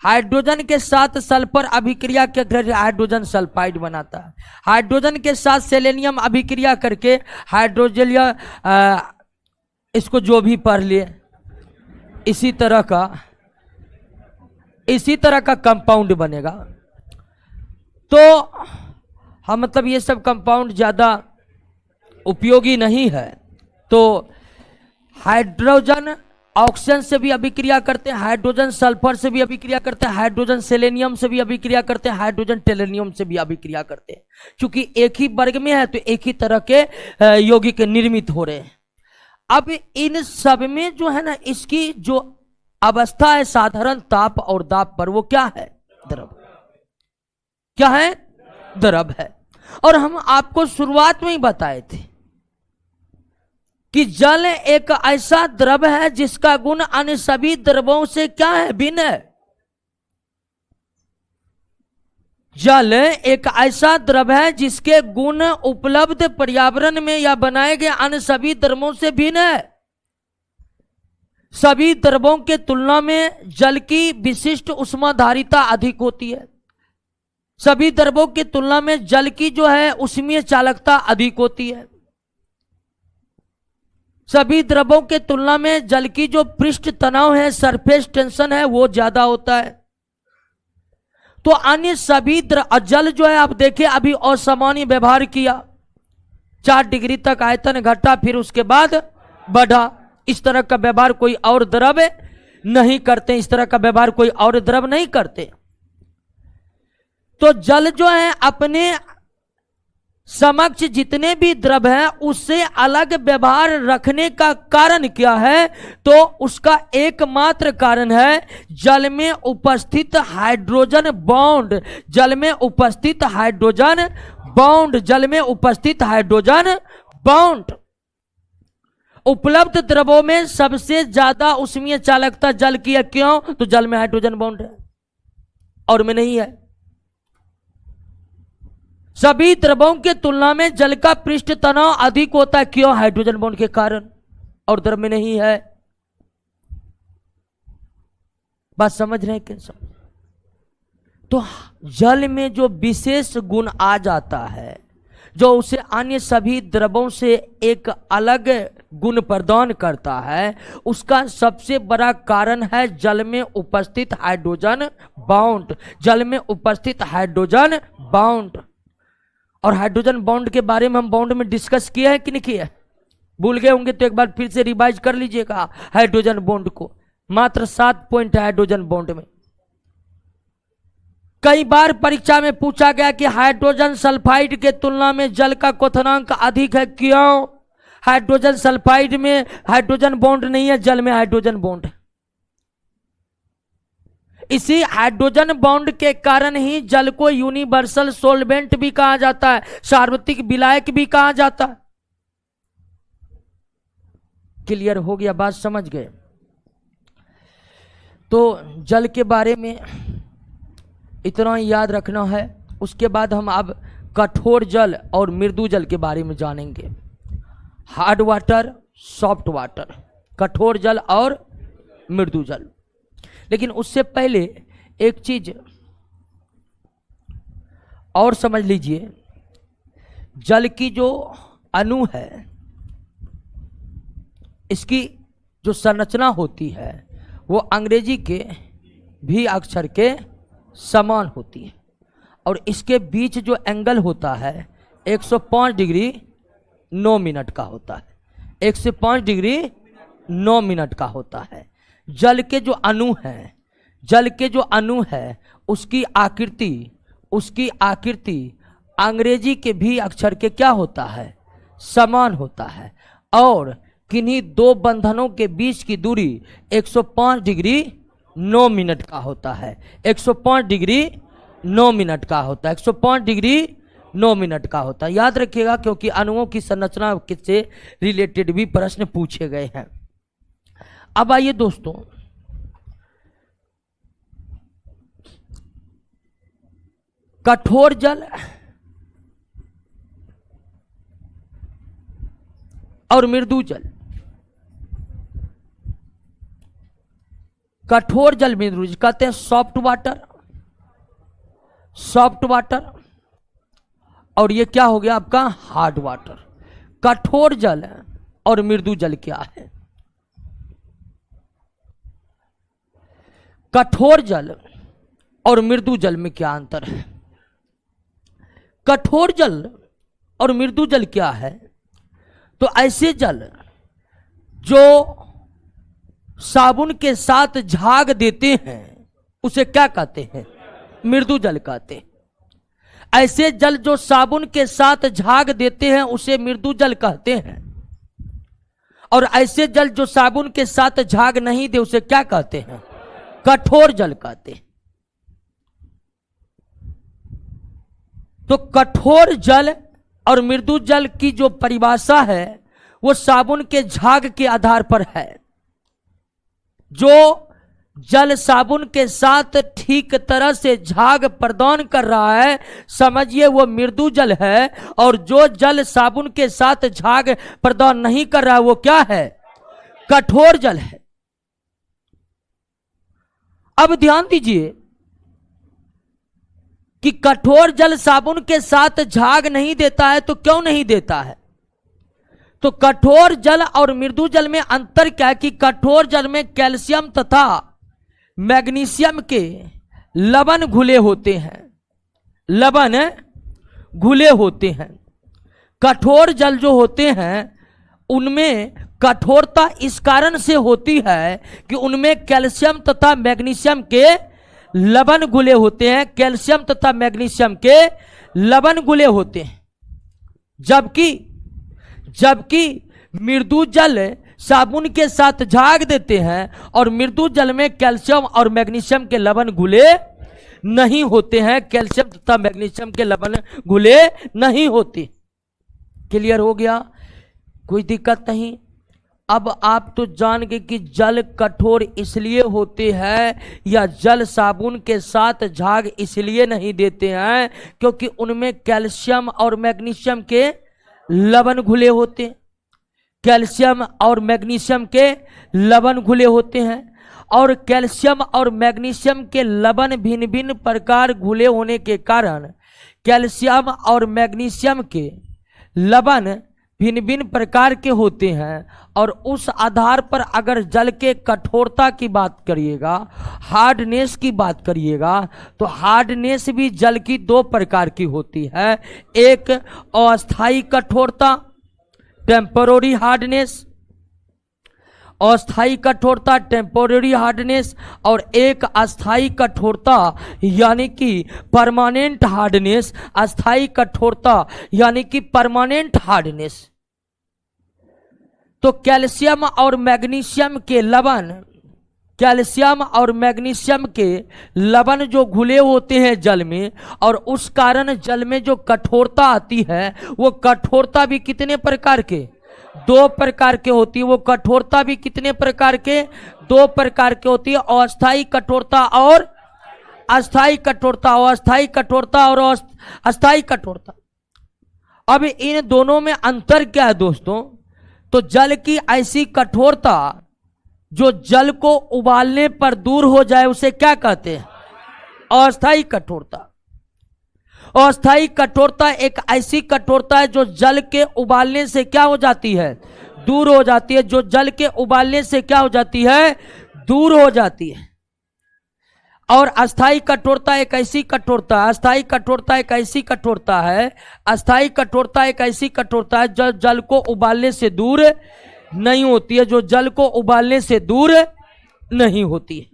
हाइड्रोजन के साथ सल्फर अभिक्रिया करके हाइड्रोजन सल्फाइड बनाता है। हाइड्रोजन के साथ सेलेनियम अभिक्रिया करके हाइड्रोजन, इसको जो भी पढ़ लिए, इसी तरह का इसी तरह का कंपाउंड बनेगा। तो हम मतलब ये सब कंपाउंड ज़्यादा उपयोगी नहीं है। तो हाइड्रोजन ऑक्सीजन से भी अभिक्रिया करते हैं, हाइड्रोजन सल्फर से भी अभिक्रिया करते हैं, हाइड्रोजन सेलेनियम से भी अभिक्रिया करते हैं, हाइड्रोजन टेलेनियम से भी अभिक्रिया करते हैं। क्योंकि एक ही वर्ग में है तो एक ही तरह के यौगिक निर्मित हो रहे हैं। अब इन सब में जो है ना, इसकी जो अवस्था है साधारण ताप और दाब पर, वो क्या है? द्रव। क्या है? द्रव है। और हम आपको शुरुआत में ही बताए थे कि जल एक ऐसा द्रव है जिसका गुण अन्य सभी द्रवों से क्या है? भिन्न है। जल एक ऐसा द्रव है जिसके गुण उपलब्ध पर्यावरण में या बनाए गए अन्य सभी द्रवों से भिन्न है। सभी द्रवों के तुलना में जल की विशिष्ट ऊष्माधारिता अधिक होती है। सभी द्रवों की तुलना में जल की जो है ऊष्मीय चालकता अधिक होती है। सभी द्रवों के तुलना में जल की जो पृष्ठ तनाव है, सरफेस टेंशन है, वो ज्यादा होता है। तो अन्य सभी जल जो है, आप देखें अभी असामान्य व्यवहार किया, 4 डिग्री तक आयतन घटा, फिर उसके बाद बढ़ा। इस तरह का व्यवहार कोई और द्रव नहीं करते, इस तरह का व्यवहार कोई और द्रव नहीं करते। तो जल जो है अपने समक्ष जितने भी द्रव है उससे अलग व्यवहार रखने का कारण क्या है? तो उसका एकमात्र कारण है जल में उपस्थित हाइड्रोजन बॉन्ड। जल में उपस्थित हाइड्रोजन बॉन्ड। जल में उपस्थित हाइड्रोजन बॉन्ड। उपलब्ध द्रवों में सबसे ज्यादा ऊष्मीय चालकता जल की है। क्यों? तो जल में हाइड्रोजन बॉन्ड है और में नहीं है। सभी द्रवों के तुलना में जल का पृष्ठ तनाव अधिक होता है। क्यों? हाइड्रोजन बॉन्ड के कारण, और द्रव में नहीं है। बात समझ रहे हैं कैसे? तो जल में जो विशेष गुण आ जाता है, जो उसे अन्य सभी द्रवों से एक अलग गुण प्रदान करता है, उसका सबसे बड़ा कारण है जल में उपस्थित हाइड्रोजन बॉन्ड। जल में उपस्थित हाइड्रोजन बॉन्ड। और हाइड्रोजन बॉन्ड के बारे में हम बॉन्ड में डिस्कस किया है कि नहीं किया? भूल गए होंगे तो एक बार फिर से रिवाइज कर लीजिएगा हाइड्रोजन बॉन्ड को। मात्र 7 पॉइंट है हाइड्रोजन बॉन्ड में। कई बार परीक्षा में पूछा गया कि हाइड्रोजन सल्फाइड के तुलना में जल का क्वथनांक अधिक है। क्यों? हाइड्रोजन सल्फाइड में हाइड्रोजन बॉन्ड नहीं है, जल में हाइड्रोजन बॉन्ड है। इसी हाइड्रोजन बॉन्ड के कारण ही जल को यूनिवर्सल सोलवेंट भी कहा जाता है, सार्वत्रिक विलायक भी कहा जाता है। क्लियर हो गया? बात समझ गए? तो जल के बारे में इतना ही याद रखना है। उसके बाद हम अब कठोर जल और मृदु जल के बारे में जानेंगे। हार्ड वाटर, सॉफ्ट वाटर, कठोर जल और मृदु जल। लेकिन उससे पहले एक चीज और समझ लीजिए। जल की जो अणु है, इसकी जो संरचना होती है वो अंग्रेजी के भी अक्षर के समान होती है। और इसके बीच जो एंगल होता है 105 डिग्री 9 मिनट का होता है। 105 डिग्री 9 मिनट का होता है। जल के जो अणु हैं, जल के जो अणु है उसकी आकृति अंग्रेजी के भी अक्षर के क्या होता है? समान होता है। और किन्हीं दो बंधनों के बीच की दूरी 105 डिग्री 9 मिनट का होता है। 105 डिग्री 9 मिनट का होता है। 105 डिग्री 9 मिनट का होता है। याद रखिएगा, क्योंकि अणुओं की संरचना से रिलेटेड भी प्रश्न पूछे गए हैं। अब आइए दोस्तों, कठोर जल और मृदु जल। कठोर जल मृदु जल कहते हैं सॉफ्ट वाटर, सॉफ्ट वाटर। और ये क्या हो गया आपका? Hard water. कठोर जल और मृदु जल क्या है? कठोर जल और मृदु जल में क्या अंतर है? कठोर जल और मृदु जल क्या है? तो ऐसे जल जो साबुन के साथ झाग देते हैं उसे क्या कहते हैं? मृदु जल कहते हैं। ऐसे जल जो साबुन के साथ झाग देते हैं उसे मृदु जल कहते हैं, और ऐसे जल जो साबुन के साथ झाग नहीं दे उसे क्या कहते हैं? कठोर जल कहते हैं। तो कठोर जल और मृदु जल की जो परिभाषा है वो साबुन के झाग के आधार पर है। जो जल साबुन के साथ ठीक तरह से झाग प्रदान कर रहा है समझिए वो मृदु जल है, और जो जल साबुन के साथ झाग प्रदान नहीं कर रहा है वो क्या है? कठोर जल है। अब ध्यान दीजिए कि कठोर जल साबुन के साथ झाग नहीं देता है, तो क्यों नहीं देता है? तो कठोर जल और मृदु जल में अंतर क्या है कि कठोर जल में कैल्शियम तथा मैग्नीशियम के लवण घुले होते हैं, लवण घुले होते हैं। कठोर जल जो होते हैं उनमें कठोरता इस कारण से होती है कि उनमें कैल्शियम तथा मैग्नीशियम के लवण घुले होते हैं, कैल्शियम तथा मैग्नीशियम के लवण घुले होते हैं। जबकि मृदु जल साबुन के साथ झाग देते हैं और मृदु जल में कैल्शियम और मैग्नीशियम के लवण घुले नहीं होते हैं, कैल्शियम तथा मैग्नीशियम के लवण घुले नहीं होते। क्लियर हो गया? कोई दिक्कत नहीं। अब आप तो जान गए कि जल कठोर इसलिए होते हैं या जल साबुन के साथ झाग इसलिए नहीं देते हैं क्योंकि उनमें कैल्शियम और मैग्नीशियम के लवण घुले होते हैं, कैल्शियम और मैग्नीशियम के लवण घुले होते हैं। और कैल्शियम और मैग्नीशियम के लवण भिन्न भिन्न प्रकार घुले होने के कारण कैल्शियम और मैग्नीशियम के लवण भिन्न भिन्न प्रकार के होते हैं, और उस आधार पर अगर जल के कठोरता की बात करिएगा, हार्डनेस की बात करिएगा, तो हार्डनेस भी जल की दो प्रकार की होती है। एक अस्थाई कठोरता, टेम्पररी हार्डनेस, अस्थाई कठोरता टेम्पोररी हार्डनेस, और एक अस्थाई कठोरता यानी कि परमानेंट हार्डनेस, अस्थाई कठोरता यानी कि परमानेंट हार्डनेस। तो कैल्शियम और मैग्नीशियम के लवण, कैल्शियम और मैग्नीशियम के लवण जो घुले होते हैं जल में, और उस कारण जल में जो कठोरता आती है वो कठोरता भी कितने प्रकार के? दो प्रकार के होती है। वो कठोरता भी कितने प्रकार के? दो प्रकार के होती है, अस्थाई कठोरता और अस्थाई कठोरता, अस्थाई कठोरता और अस्थाई कठोरता। अब इन दोनों में अंतर क्या है दोस्तों? तो जल की ऐसी कठोरता जो जल को उबालने पर दूर हो जाए उसे क्या कहते हैं? अस्थाई कठोरता। अस्थाई कठोरता एक ऐसी कठोरता है जो जल के उबालने से क्या हो जाती है? दूर हो जाती है। जो जल के उबालने से क्या हो जाती है? दूर हो जाती है। और अस्थाई कठोरता एक ऐसी कठोरता, अस्थाई कठोरता एक ऐसी कठोरता है, अस्थाई कठोरता एक ऐसी कठोरता है जो जल को उबालने से दूर नहीं होती है, जो जल को उबालने से दूर नहीं होती है।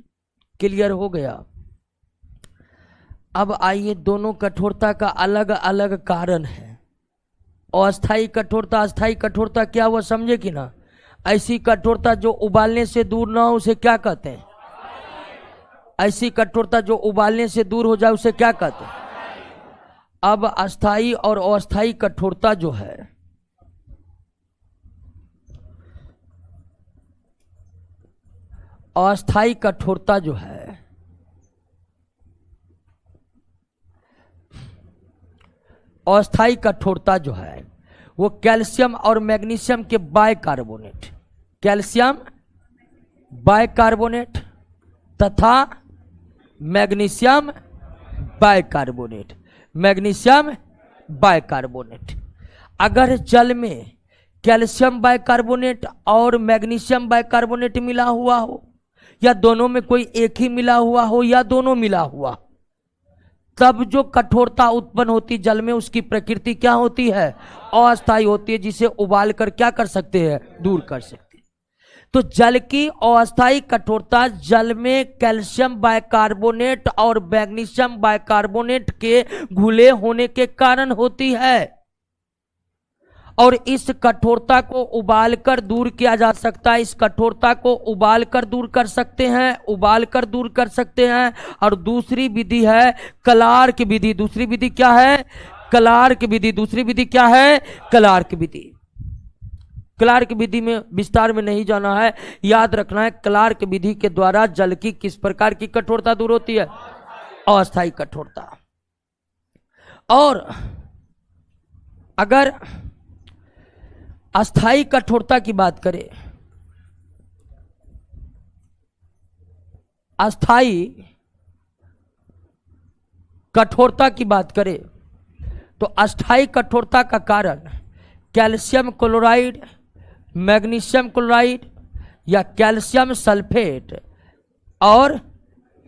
क्लियर हो गया? अब आइए, दोनों कठोरता का अलग अलग कारण है। अस्थाई कठोरता, अस्थाई कठोरता क्या हुआ समझे कि ना? ऐसी कठोरता जो उबालने से दूर ना हो उसे क्या कहते हैं? ऐसी कठोरता जो उबालने से दूर हो जाए उसे क्या कहते हैं? अब अस्थाई और अस्थाई कठोरता जो है, अस्थाई कठोरता जो है अस्थाई कठोरता जो है वो कैल्शियम और मैग्नीशियम के बाइकार्बोनेट, कैल्शियम बाइकार्बोनेट तथा मैग्नीशियम बाइकार्बोनेट, मैग्नीशियम बाइकार्बोनेट। अगर जल में कैल्शियम बाइकार्बोनेट और मैग्नीशियम बाइकार्बोनेट मिला हुआ हो, या दोनों में कोई एक ही मिला हुआ हो, या दोनों मिला हुआ, तब जो कठोरता उत्पन्न होती जल में, उसकी प्रकृति क्या होती है? अस्थायी होती है, जिसे उबाल कर क्या कर सकते हैं? दूर कर सकते हैं। तो जल की अस्थायी कठोरता जल में कैल्शियम बाइकार्बोनेट और मैग्नीशियम बाइकार्बोनेट के घुले होने के कारण होती है, और इस कठोरता को उबालकर दूर किया जा सकता है। इस कठोरता को उबालकर दूर कर सकते हैं, उबालकर दूर कर सकते हैं। और दूसरी विधि है क्लार्क विधि। दूसरी विधि क्या है? क्लार्क विधि। दूसरी विधि क्या है? क्लार्क विधि। क्लार्क विधि में विस्तार में नहीं जाना है, याद रखना है क्लार्क विधि के द्वारा जल की किस प्रकार की कठोरता दूर होती है? अस्थायी कठोरता। और अगर अस्थायी कठोरता की बात करें, अस्थायी कठोरता की बात करें, तो अस्थायी कठोरता का कारण कैल्शियम क्लोराइड, मैग्नीशियम क्लोराइड या कैल्शियम सल्फेट और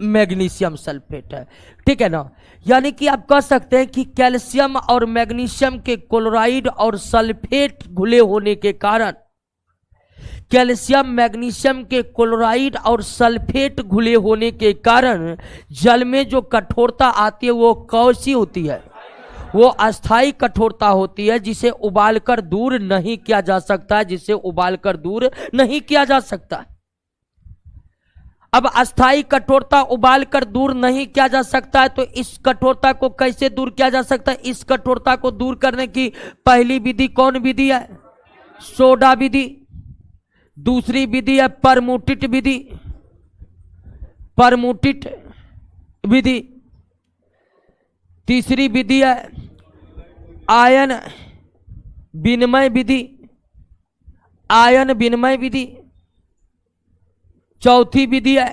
मैग्नीशियम सल्फेट है। ठीक है ना? यानी कि आप कह सकते हैं कि कैल्शियम और मैग्नीशियम के क्लोराइड और सल्फेट घुले होने के कारण, कैल्शियम मैग्नीशियम के क्लोराइड और सल्फेट घुले होने के कारण जल में जो कठोरता आती है वो कैसी होती है? वो अस्थायी कठोरता होती है, जिसे उबालकर दूर नहीं किया जा सकता, जिसे उबालकर दूर नहीं किया जा सकता। अब अस्थायी कठोरता उबाल कर दूर नहीं किया जा सकता है, तो इस कठोरता को कैसे दूर किया जा सकता है? इस कठोरता को दूर करने की पहली विधि कौन विधि है? सोडा विधि। दूसरी विधि है परमुटिट विधि। परमुटिट विधि। तीसरी विधि है आयन विनिमय विधि। आयन विनिमय विधि। चौथी विधि है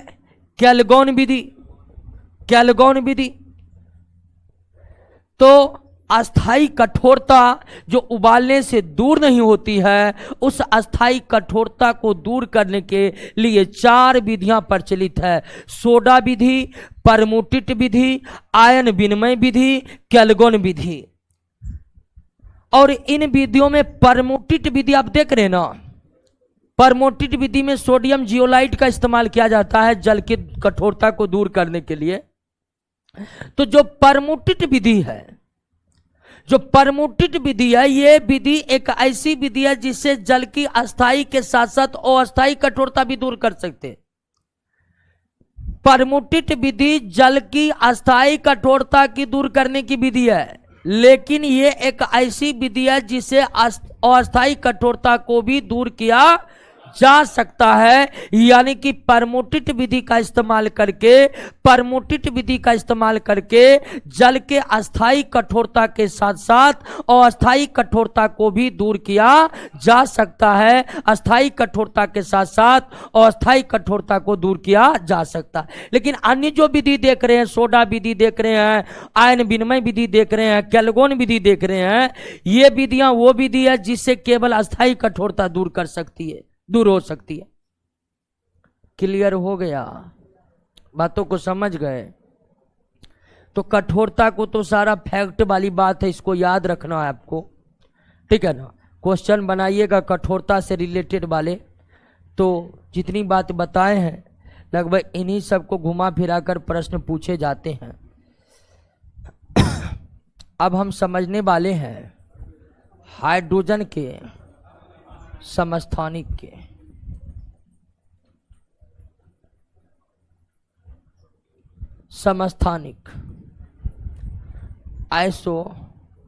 कैल्गोन विधि। कैल्गोन विधि। तो अस्थायी कठोरता जो उबालने से दूर नहीं होती है, उस अस्थायी कठोरता को दूर करने के लिए 4 विधियां प्रचलित है: सोडा विधि, परमुटिट विधि, आयन विनिमय विधि, कैल्गोन विधि। और इन विधियों में परमुटिट विधि आप देख रहे हैं ना, परमुटिट विधि में सोडियम जियोलाइट का इस्तेमाल किया जाता है जल की कठोरता को दूर करने के लिए। तो जो परमुटिट विधि है, जो परमुटिट विधि है, ये विधि एक ऐसी विधि है जिससे जल की अस्थायी के साथ साथ अस्थायी कठोरता भी दूर कर सकते हैं। परमुटिट विधि जल की अस्थायी कठोरता की दूर करने की विधि है, लेकिन ये एक ऐसी विधि है जिससे अस्थायी कठोरता को भी दूर किया जा सकता है। यानी कि परमुटिट विधि का इस्तेमाल करके, परमुटिट विधि का इस्तेमाल करके जल के अस्थायी कठोरता के साथ साथ अस्थायी कठोरता को भी दूर किया जा सकता है। अस्थायी कठोरता के साथ साथ अस्थायी कठोरता को दूर किया जा सकता है। लेकिन अन्य जो विधि देख रहे हैं, सोडा विधि देख रहे हैं, आयन विनिमय विधि देख रहे हैं, कैल्गोन विधि देख रहे हैं, ये विधियां वो विधि है जिससे केवल अस्थायी कठोरता दूर कर सकती है, दूर हो सकती है। क्लियर हो गया? बातों को समझ गए? तो कठोरता को तो सारा फैक्ट वाली बात है, इसको याद रखना है आपको। ठीक है ना? क्वेश्चन बनाइएगा कठोरता से रिलेटेड वाले, तो जितनी बात बताए हैं लगभग इन्हीं सब को घुमा फिरा कर प्रश्न पूछे जाते हैं। अब हम समझने वाले हैं हाइड्रोजन के समस्थानिक के। समस्थानिक आइसोटॉप्स।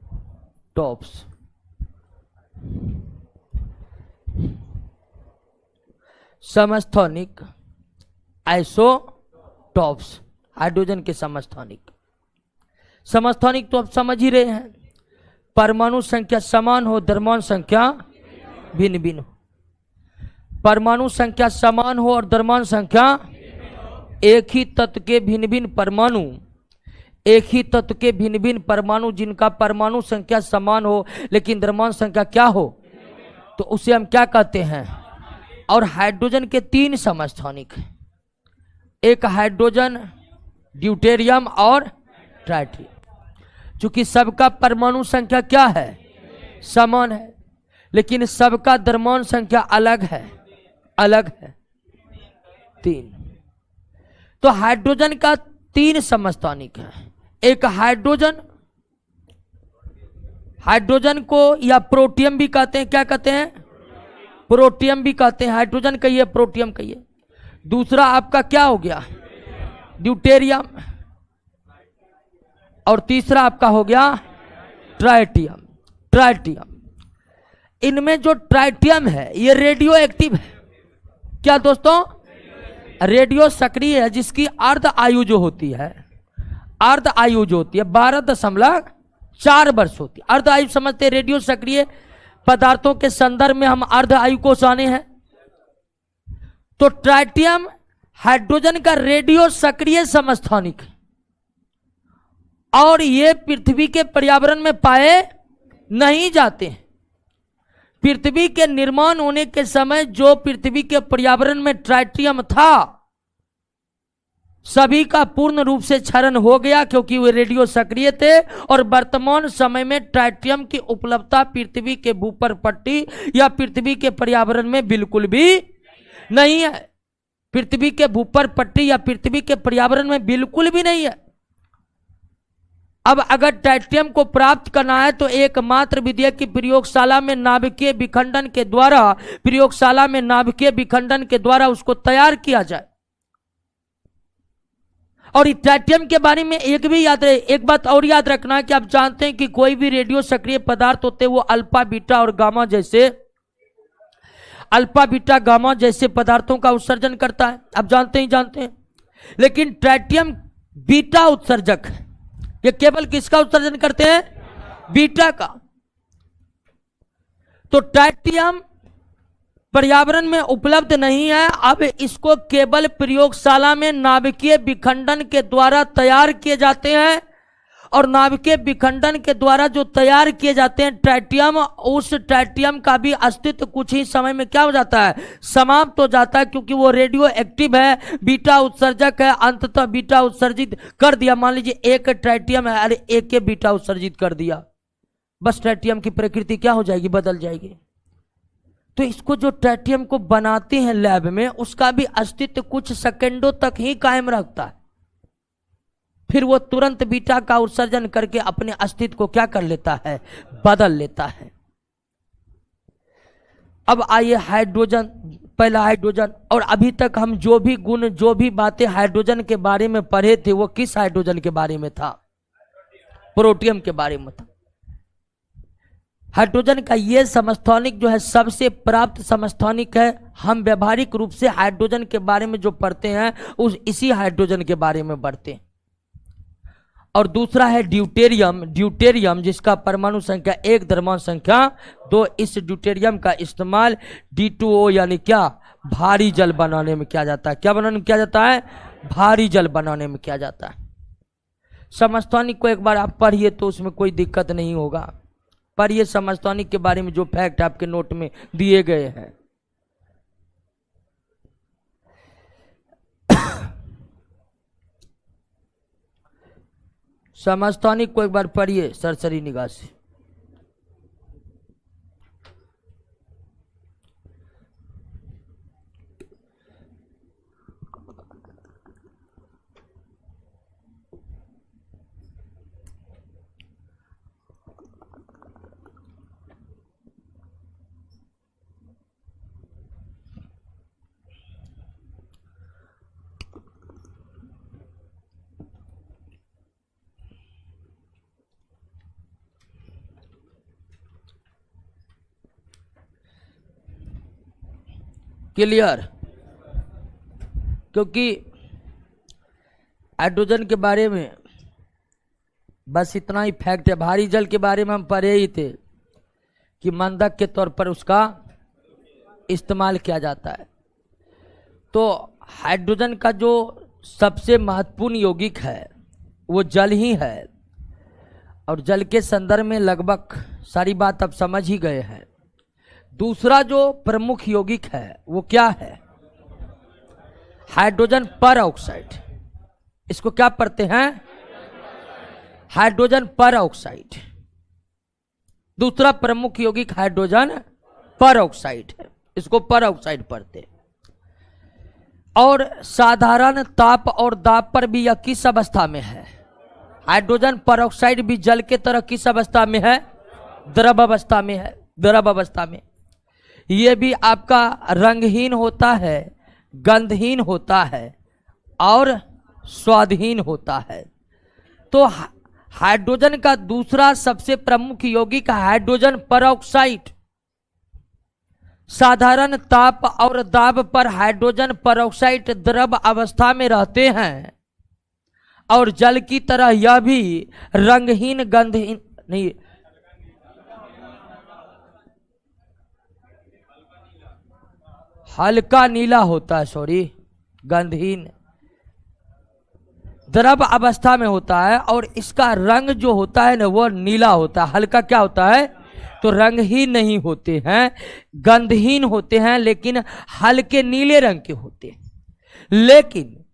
समस्थानिक आइसोटॉप्स, हाइड्रोजन के समस्थानिक। समस्थानिक तो आप समझ ही रहे हैं, परमाणु संख्या समान हो, द्रव्यमान संख्या भिन्न भिन्न हो। परमाणु संख्या समान हो और द्रव्यमान संख्या, एक ही तत्व के भिन्न भिन्न परमाणु, एक ही तत्व के भिन्न भिन्न परमाणु जिनका परमाणु संख्या समान हो लेकिन द्रव्यमान संख्या क्या हो, तो उसे हम क्या कहते हैं? और हाइड्रोजन के 3 समस्थानिक, एक हाइड्रोजन ड्यूटेरियम और ट्राइटियम। चूंकि सबका परमाणु संख्या क्या है, समान है, लेकिन सबका द्रव्यमान संख्या अलग है, अलग है, 3। तो हाइड्रोजन का 3 समस्थानिक है। एक हाइड्रोजन, हाइड्रोजन को या प्रोटियम भी कहते हैं, क्या कहते हैं, प्रोटियम भी कहते हैं, हाइड्रोजन कहिए प्रोटियम कहिए। दूसरा आपका क्या हो गया, ड्यूटेरियम, और तीसरा आपका हो गया ट्राइटियम। ट्राइटियम, इनमें जो ट्राइटियम है ये रेडियो एक्टिव है। क्या दोस्तों, रेडियो सक्रिय है, जिसकी अर्ध आयु जो होती है, अर्ध आयु जो होती है 12.4 वर्ष होती है। अर्ध आयु समझते, रेडियो सक्रिय पदार्थों के संदर्भ में हम अर्ध आयु को जाने हैं। तो ट्राइटियम हाइड्रोजन का रेडियो सक्रिय समस्थानिक है, और ये पृथ्वी के पर्यावरण में पाए नहीं जाते हैं। पृथ्वी के निर्माण होने के समय जो पृथ्वी के पर्यावरण में ट्राइटियम था, सभी का पूर्ण रूप से क्षरण हो गया, क्योंकि वे रेडियो सक्रिय थे। और वर्तमान समय में ट्राइटियम की उपलब्धता पृथ्वी के भूपर पट्टी या पृथ्वी के पर्यावरण में बिल्कुल भी नहीं है। पृथ्वी के भूपर पट्टी या पृथ्वी के पर्यावरण में बिल्कुल भी नहीं है। अब अगर ट्राइटियम को प्राप्त करना है तो एकमात्र विधि है कि प्रयोगशाला में नाभिकीय विखंडन के द्वारा, प्रयोगशाला में नाभिकीय विखंडन के द्वारा उसको तैयार किया जाए। और ट्राइटियम के बारे में एक बात और याद रखना है कि आप जानते हैं कि कोई भी रेडियो सक्रिय पदार्थ होते हैं वो अल्फा बीटा और गामा जैसे, अल्फा बीटा गामा जैसे पदार्थों का उत्सर्जन करता है, आप जानते हैं। लेकिन ट्राइटियम बीटा उत्सर्जक है। ये केवल किसका उत्सर्जन करते हैं, बीटा का। तो ट्राइटियम पर्यावरण में उपलब्ध नहीं है। अब इसको केवल प्रयोगशाला में नाभिकीय विखंडन के द्वारा तैयार किए जाते हैं, और नाभिकीय विखंडन के द्वारा जो तैयार किए जाते हैं ट्राइटियम, उस ट्राइटियम का भी अस्तित्व कुछ ही समय में क्या हो जाता है, समाप्त हो जाता है, क्योंकि वो रेडियो एक्टिव है, बीटा उत्सर्जक है। अंततः बीटा उत्सर्जित कर दिया। मान लीजिए एक ट्राइटियम है, अरे एक के बीटा उत्सर्जित कर दिया, बस ट्राइटियम की प्रकृति क्या हो जाएगी, बदल जाएगी। तो इसको जो ट्राइटियम को बनाते हैं लैब में, उसका भी अस्तित्व कुछ सेकंडों तक ही कायम रखता है, फिर वो तुरंत बीटा का उत्सर्जन करके अपने अस्तित्व को क्या कर लेता है, बदल लेता है। अब आइए हाइड्रोजन, पहला हाइड्रोजन, और अभी तक हम जो भी गुण, जो भी बातें हाइड्रोजन के बारे में पढ़े थे वो किस हाइड्रोजन के बारे में था, प्रोटियम के बारे में था। हाइड्रोजन का ये समस्थानिक जो है सबसे प्राप्त समस्थानिक है। हम व्यवहारिक रूप से हाइड्रोजन के बारे में जो पढ़ते हैं उस इसी हाइड्रोजन के बारे में पढ़ते हैं। और दूसरा है ड्यूटेरियम। ड्यूटेरियम जिसका परमाणु संख्या 1, द्रव्यमान संख्या 2। इस ड्यूटेरियम का इस्तेमाल D2O यानी क्या, भारी जल बनाने में किया जाता है। क्या बनाने में किया जाता है, भारी जल बनाने में किया जाता है। समस्थानिक को एक बार आप पढ़िए तो उसमें कोई दिक्कत नहीं होगा। पढ़िए समस्थानिक के बारे में जो फैक्ट आपके नोट में दिए गए हैं। समस्थानिक को एक बार पढ़िए सरसरी निगाह से। क्लियर, क्योंकि हाइड्रोजन के बारे में बस इतना ही फैक्ट है। भारी जल के बारे में हम पढ़े ही थे कि मंदक के तौर पर उसका इस्तेमाल किया जाता है। तो हाइड्रोजन का जो सबसे महत्वपूर्ण यौगिक है वो जल ही है, और जल के संदर्भ में लगभग सारी बात आप समझ ही गए हैं। दूसरा जो प्रमुख यौगिक है वो क्या है, हाइड्रोजन पर ऑक्साइड। इसको क्या पढ़ते हैं, हाइड्रोजन पर ऑक्साइड। दूसरा प्रमुख यौगिक हाइड्रोजन पर ऑक्साइड है, इसको पर ऑक्साइड पढ़ते। और साधारण ताप और दाब पर भी यह किस अवस्था में है? हाइड्रोजन पर ऑक्साइड भी जल के तरह किस अवस्था में है? द्रव अवस्था में है, द्रव अवस्था में। यह भी आपका रंगहीन होता है, गंधहीन होता है और स्वादहीन होता है। तो हाइड्रोजन का दूसरा सबसे प्रमुख यौगिक हाइड्रोजन परऑक्साइड। साधारण ताप और दाब पर हाइड्रोजन परऑक्साइड द्रव अवस्था में रहते हैं और जल की तरह यह भी रंगहीन, गंधहीन नहीं, हल्का नीला होता है, सॉरी, गंधहीन द्रव अवस्था में होता है और इसका रंग जो होता है ना वो नीला होता है। हल्का क्या होता है? तो रंग ही नहीं होते हैं, गंधहीन होते हैं, लेकिन हल्के नीले रंग के होते हैं। लेकिन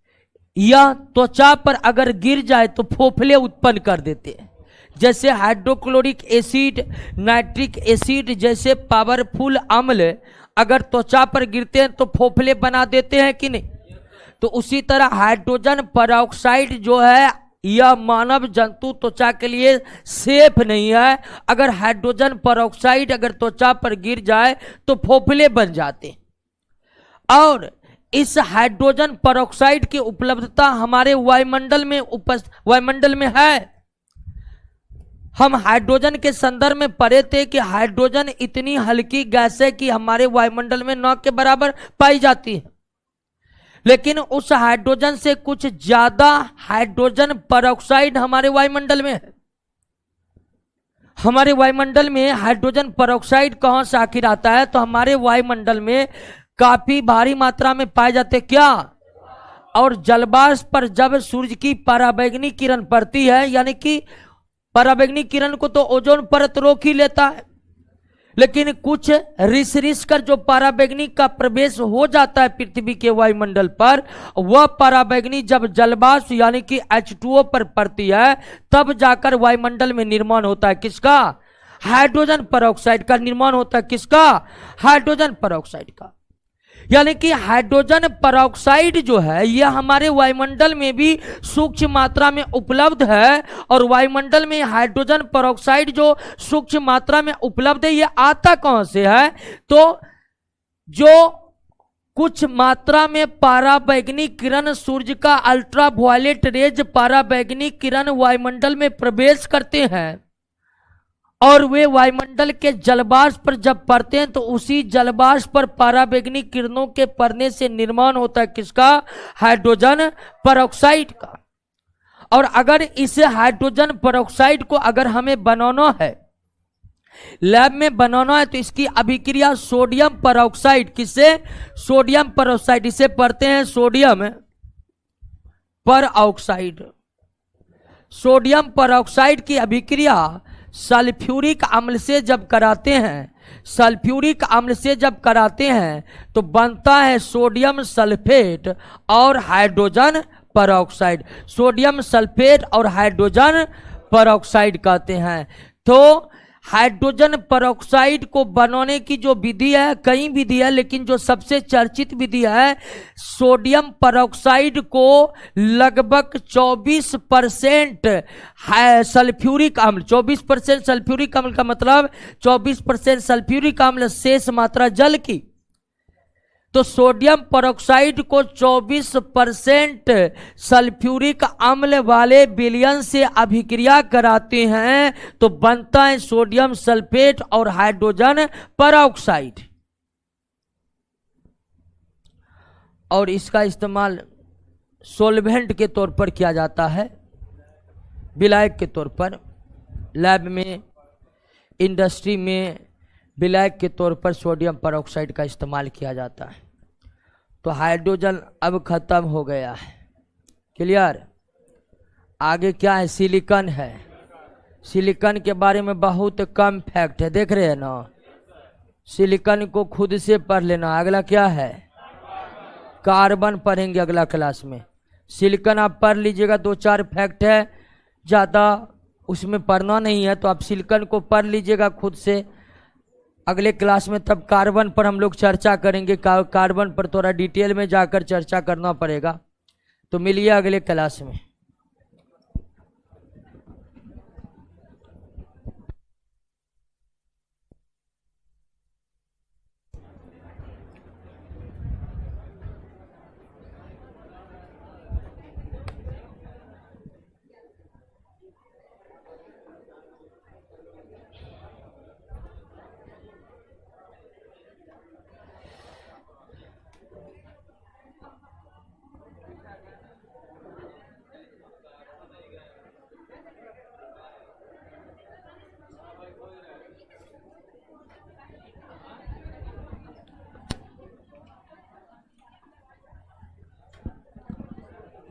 यह त्वचा पर अगर गिर जाए तो फोफले उत्पन्न कर देते हैं। जैसे हाइड्रोक्लोरिक एसिड, नाइट्रिक एसिड जैसे पावरफुल अम्ल अगर त्वचा पर गिरते हैं तो फोफले बना देते हैं कि नहीं? तो उसी तरह हाइड्रोजन परऑक्साइड जो है यह मानव जंतु त्वचा के लिए सेफ नहीं है। अगर हाइड्रोजन परऑक्साइड अगर त्वचा पर गिर जाए तो फोफले बन जाते हैं। और इस हाइड्रोजन परऑक्साइड की उपलब्धता हमारे वायुमंडल में है। हम हाइड्रोजन के संदर्भ में पढ़े थे कि हाइड्रोजन इतनी हल्की गैस है कि हमारे वायुमंडल में न के बराबर पाई जाती है, लेकिन उस हाइड्रोजन से कुछ ज्यादा हाइड्रोजन परऑक्साइड हमारे वायुमंडल में है। हमारे वायुमंडल में हाइड्रोजन परऑक्साइड कहां से आखिर आता है? तो हमारे वायुमंडल में काफी भारी मात्रा में पाए जाते क्या? और जलवाष्प पर जब सूर्य की पराबैंगनी किरण पड़ती है, यानी कि पराबैंगनी किरण को तो ओजोन परत रोक ही लेता है, लेकिन कुछ रिस कर जो पराबैंगनी का प्रवेश हो जाता है पृथ्वी के वायुमंडल पर, वह पराबैंगनी जब जलवाष्प यानी कि H2O पर पड़ती है तब जाकर वायुमंडल में निर्माण होता है किसका? हाइड्रोजन परऑक्साइड का निर्माण होता है। किसका? हाइड्रोजन परऑक्साइड का। यानी कि हाइड्रोजन परऑक्साइड जो है यह हमारे वायुमंडल में भी सूक्ष्म मात्रा में उपलब्ध है। और वायुमंडल में हाइड्रोजन परऑक्साइड जो सूक्ष्म मात्रा में उपलब्ध है यह आता कहां से है? तो जो कुछ मात्रा में पराबैंगनी किरण, सूर्य का अल्ट्रावायलेट रेज पराबैंगनी किरण वायुमंडल में प्रवेश करते हैं और वे वायुमंडल के जलवाष्प पर जब पड़ते हैं तो उसी जलवाष्प पर पराबैंगनी किरणों के पड़ने से निर्माण होता है किसका? हाइड्रोजन परऑक्साइड का। और अगर इस हाइड्रोजन परऑक्साइड को अगर हमें बनाना है, लैब में बनाना है, तो इसकी अभिक्रिया सोडियम परऑक्साइड, किससे? सोडियम परऑक्साइड, इसे पढ़ते हैं सोडियम परऑक्साइड। सोडियम परऑक्साइड की अभिक्रिया सल्फ्यूरिक अम्ल से जब कराते हैं, सल्फ्यूरिक अम्ल से जब कराते हैं तो बनता है सोडियम सल्फेट और हाइड्रोजन परऑक्साइड। सोडियम सल्फेट और हाइड्रोजन परऑक्साइड कहते हैं। तो हाइड्रोजन परऑक्साइड को बनाने की जो विधि है, कई विधि है, लेकिन जो सबसे चर्चित विधि है, सोडियम परऑक्साइड को लगभग 24% सल्फ्यूरिक अम्ल, 24% सल्फ्यूरिक अम्ल का मतलब 24% सल्फ्यूरिक अम्ल, शेष मात्रा जल की। तो सोडियम परऑक्साइड को 24% सल्फ्यूरिक अम्ल वाले विलयन से अभिक्रिया कराते हैं तो बनता है सोडियम सल्फेट और हाइड्रोजन परऑक्साइड। और इसका इस्तेमाल सोलवेंट के तौर पर किया जाता है, विलायक के तौर पर। लैब में, इंडस्ट्री में विलायक के तौर पर सोडियम परऑक्साइड का इस्तेमाल किया जाता है। तो हाइड्रोजन अब खत्म हो गया है, क्लियर। आगे क्या है? सिलिकॉन है। सिलिकॉन के बारे में बहुत कम फैक्ट है, देख रहे हैं ना। सिलिकॉन को खुद से पढ़ लेना। अगला क्या है? कार्बन पढ़ेंगे अगला क्लास में। सिलिकॉन आप पढ़ लीजिएगा, 2-4 फैक्ट है, ज़्यादा उसमें पढ़ना नहीं है तो आप सिलिकॉन को पढ़ लीजिएगा खुद से। अगले क्लास में तब कार्बन पर हम लोग चर्चा करेंगे, कार्बन पर थोड़ा डिटेल में जाकर चर्चा करना पड़ेगा। तो मिलिए अगले क्लास में।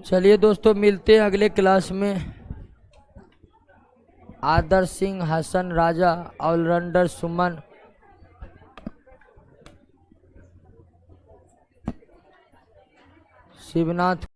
चलिए दोस्तों, मिलते हैं अगले क्लास में। आदर्श सिंह, हसन राजा, ऑलराउंडर सुमन, शिवनाथ।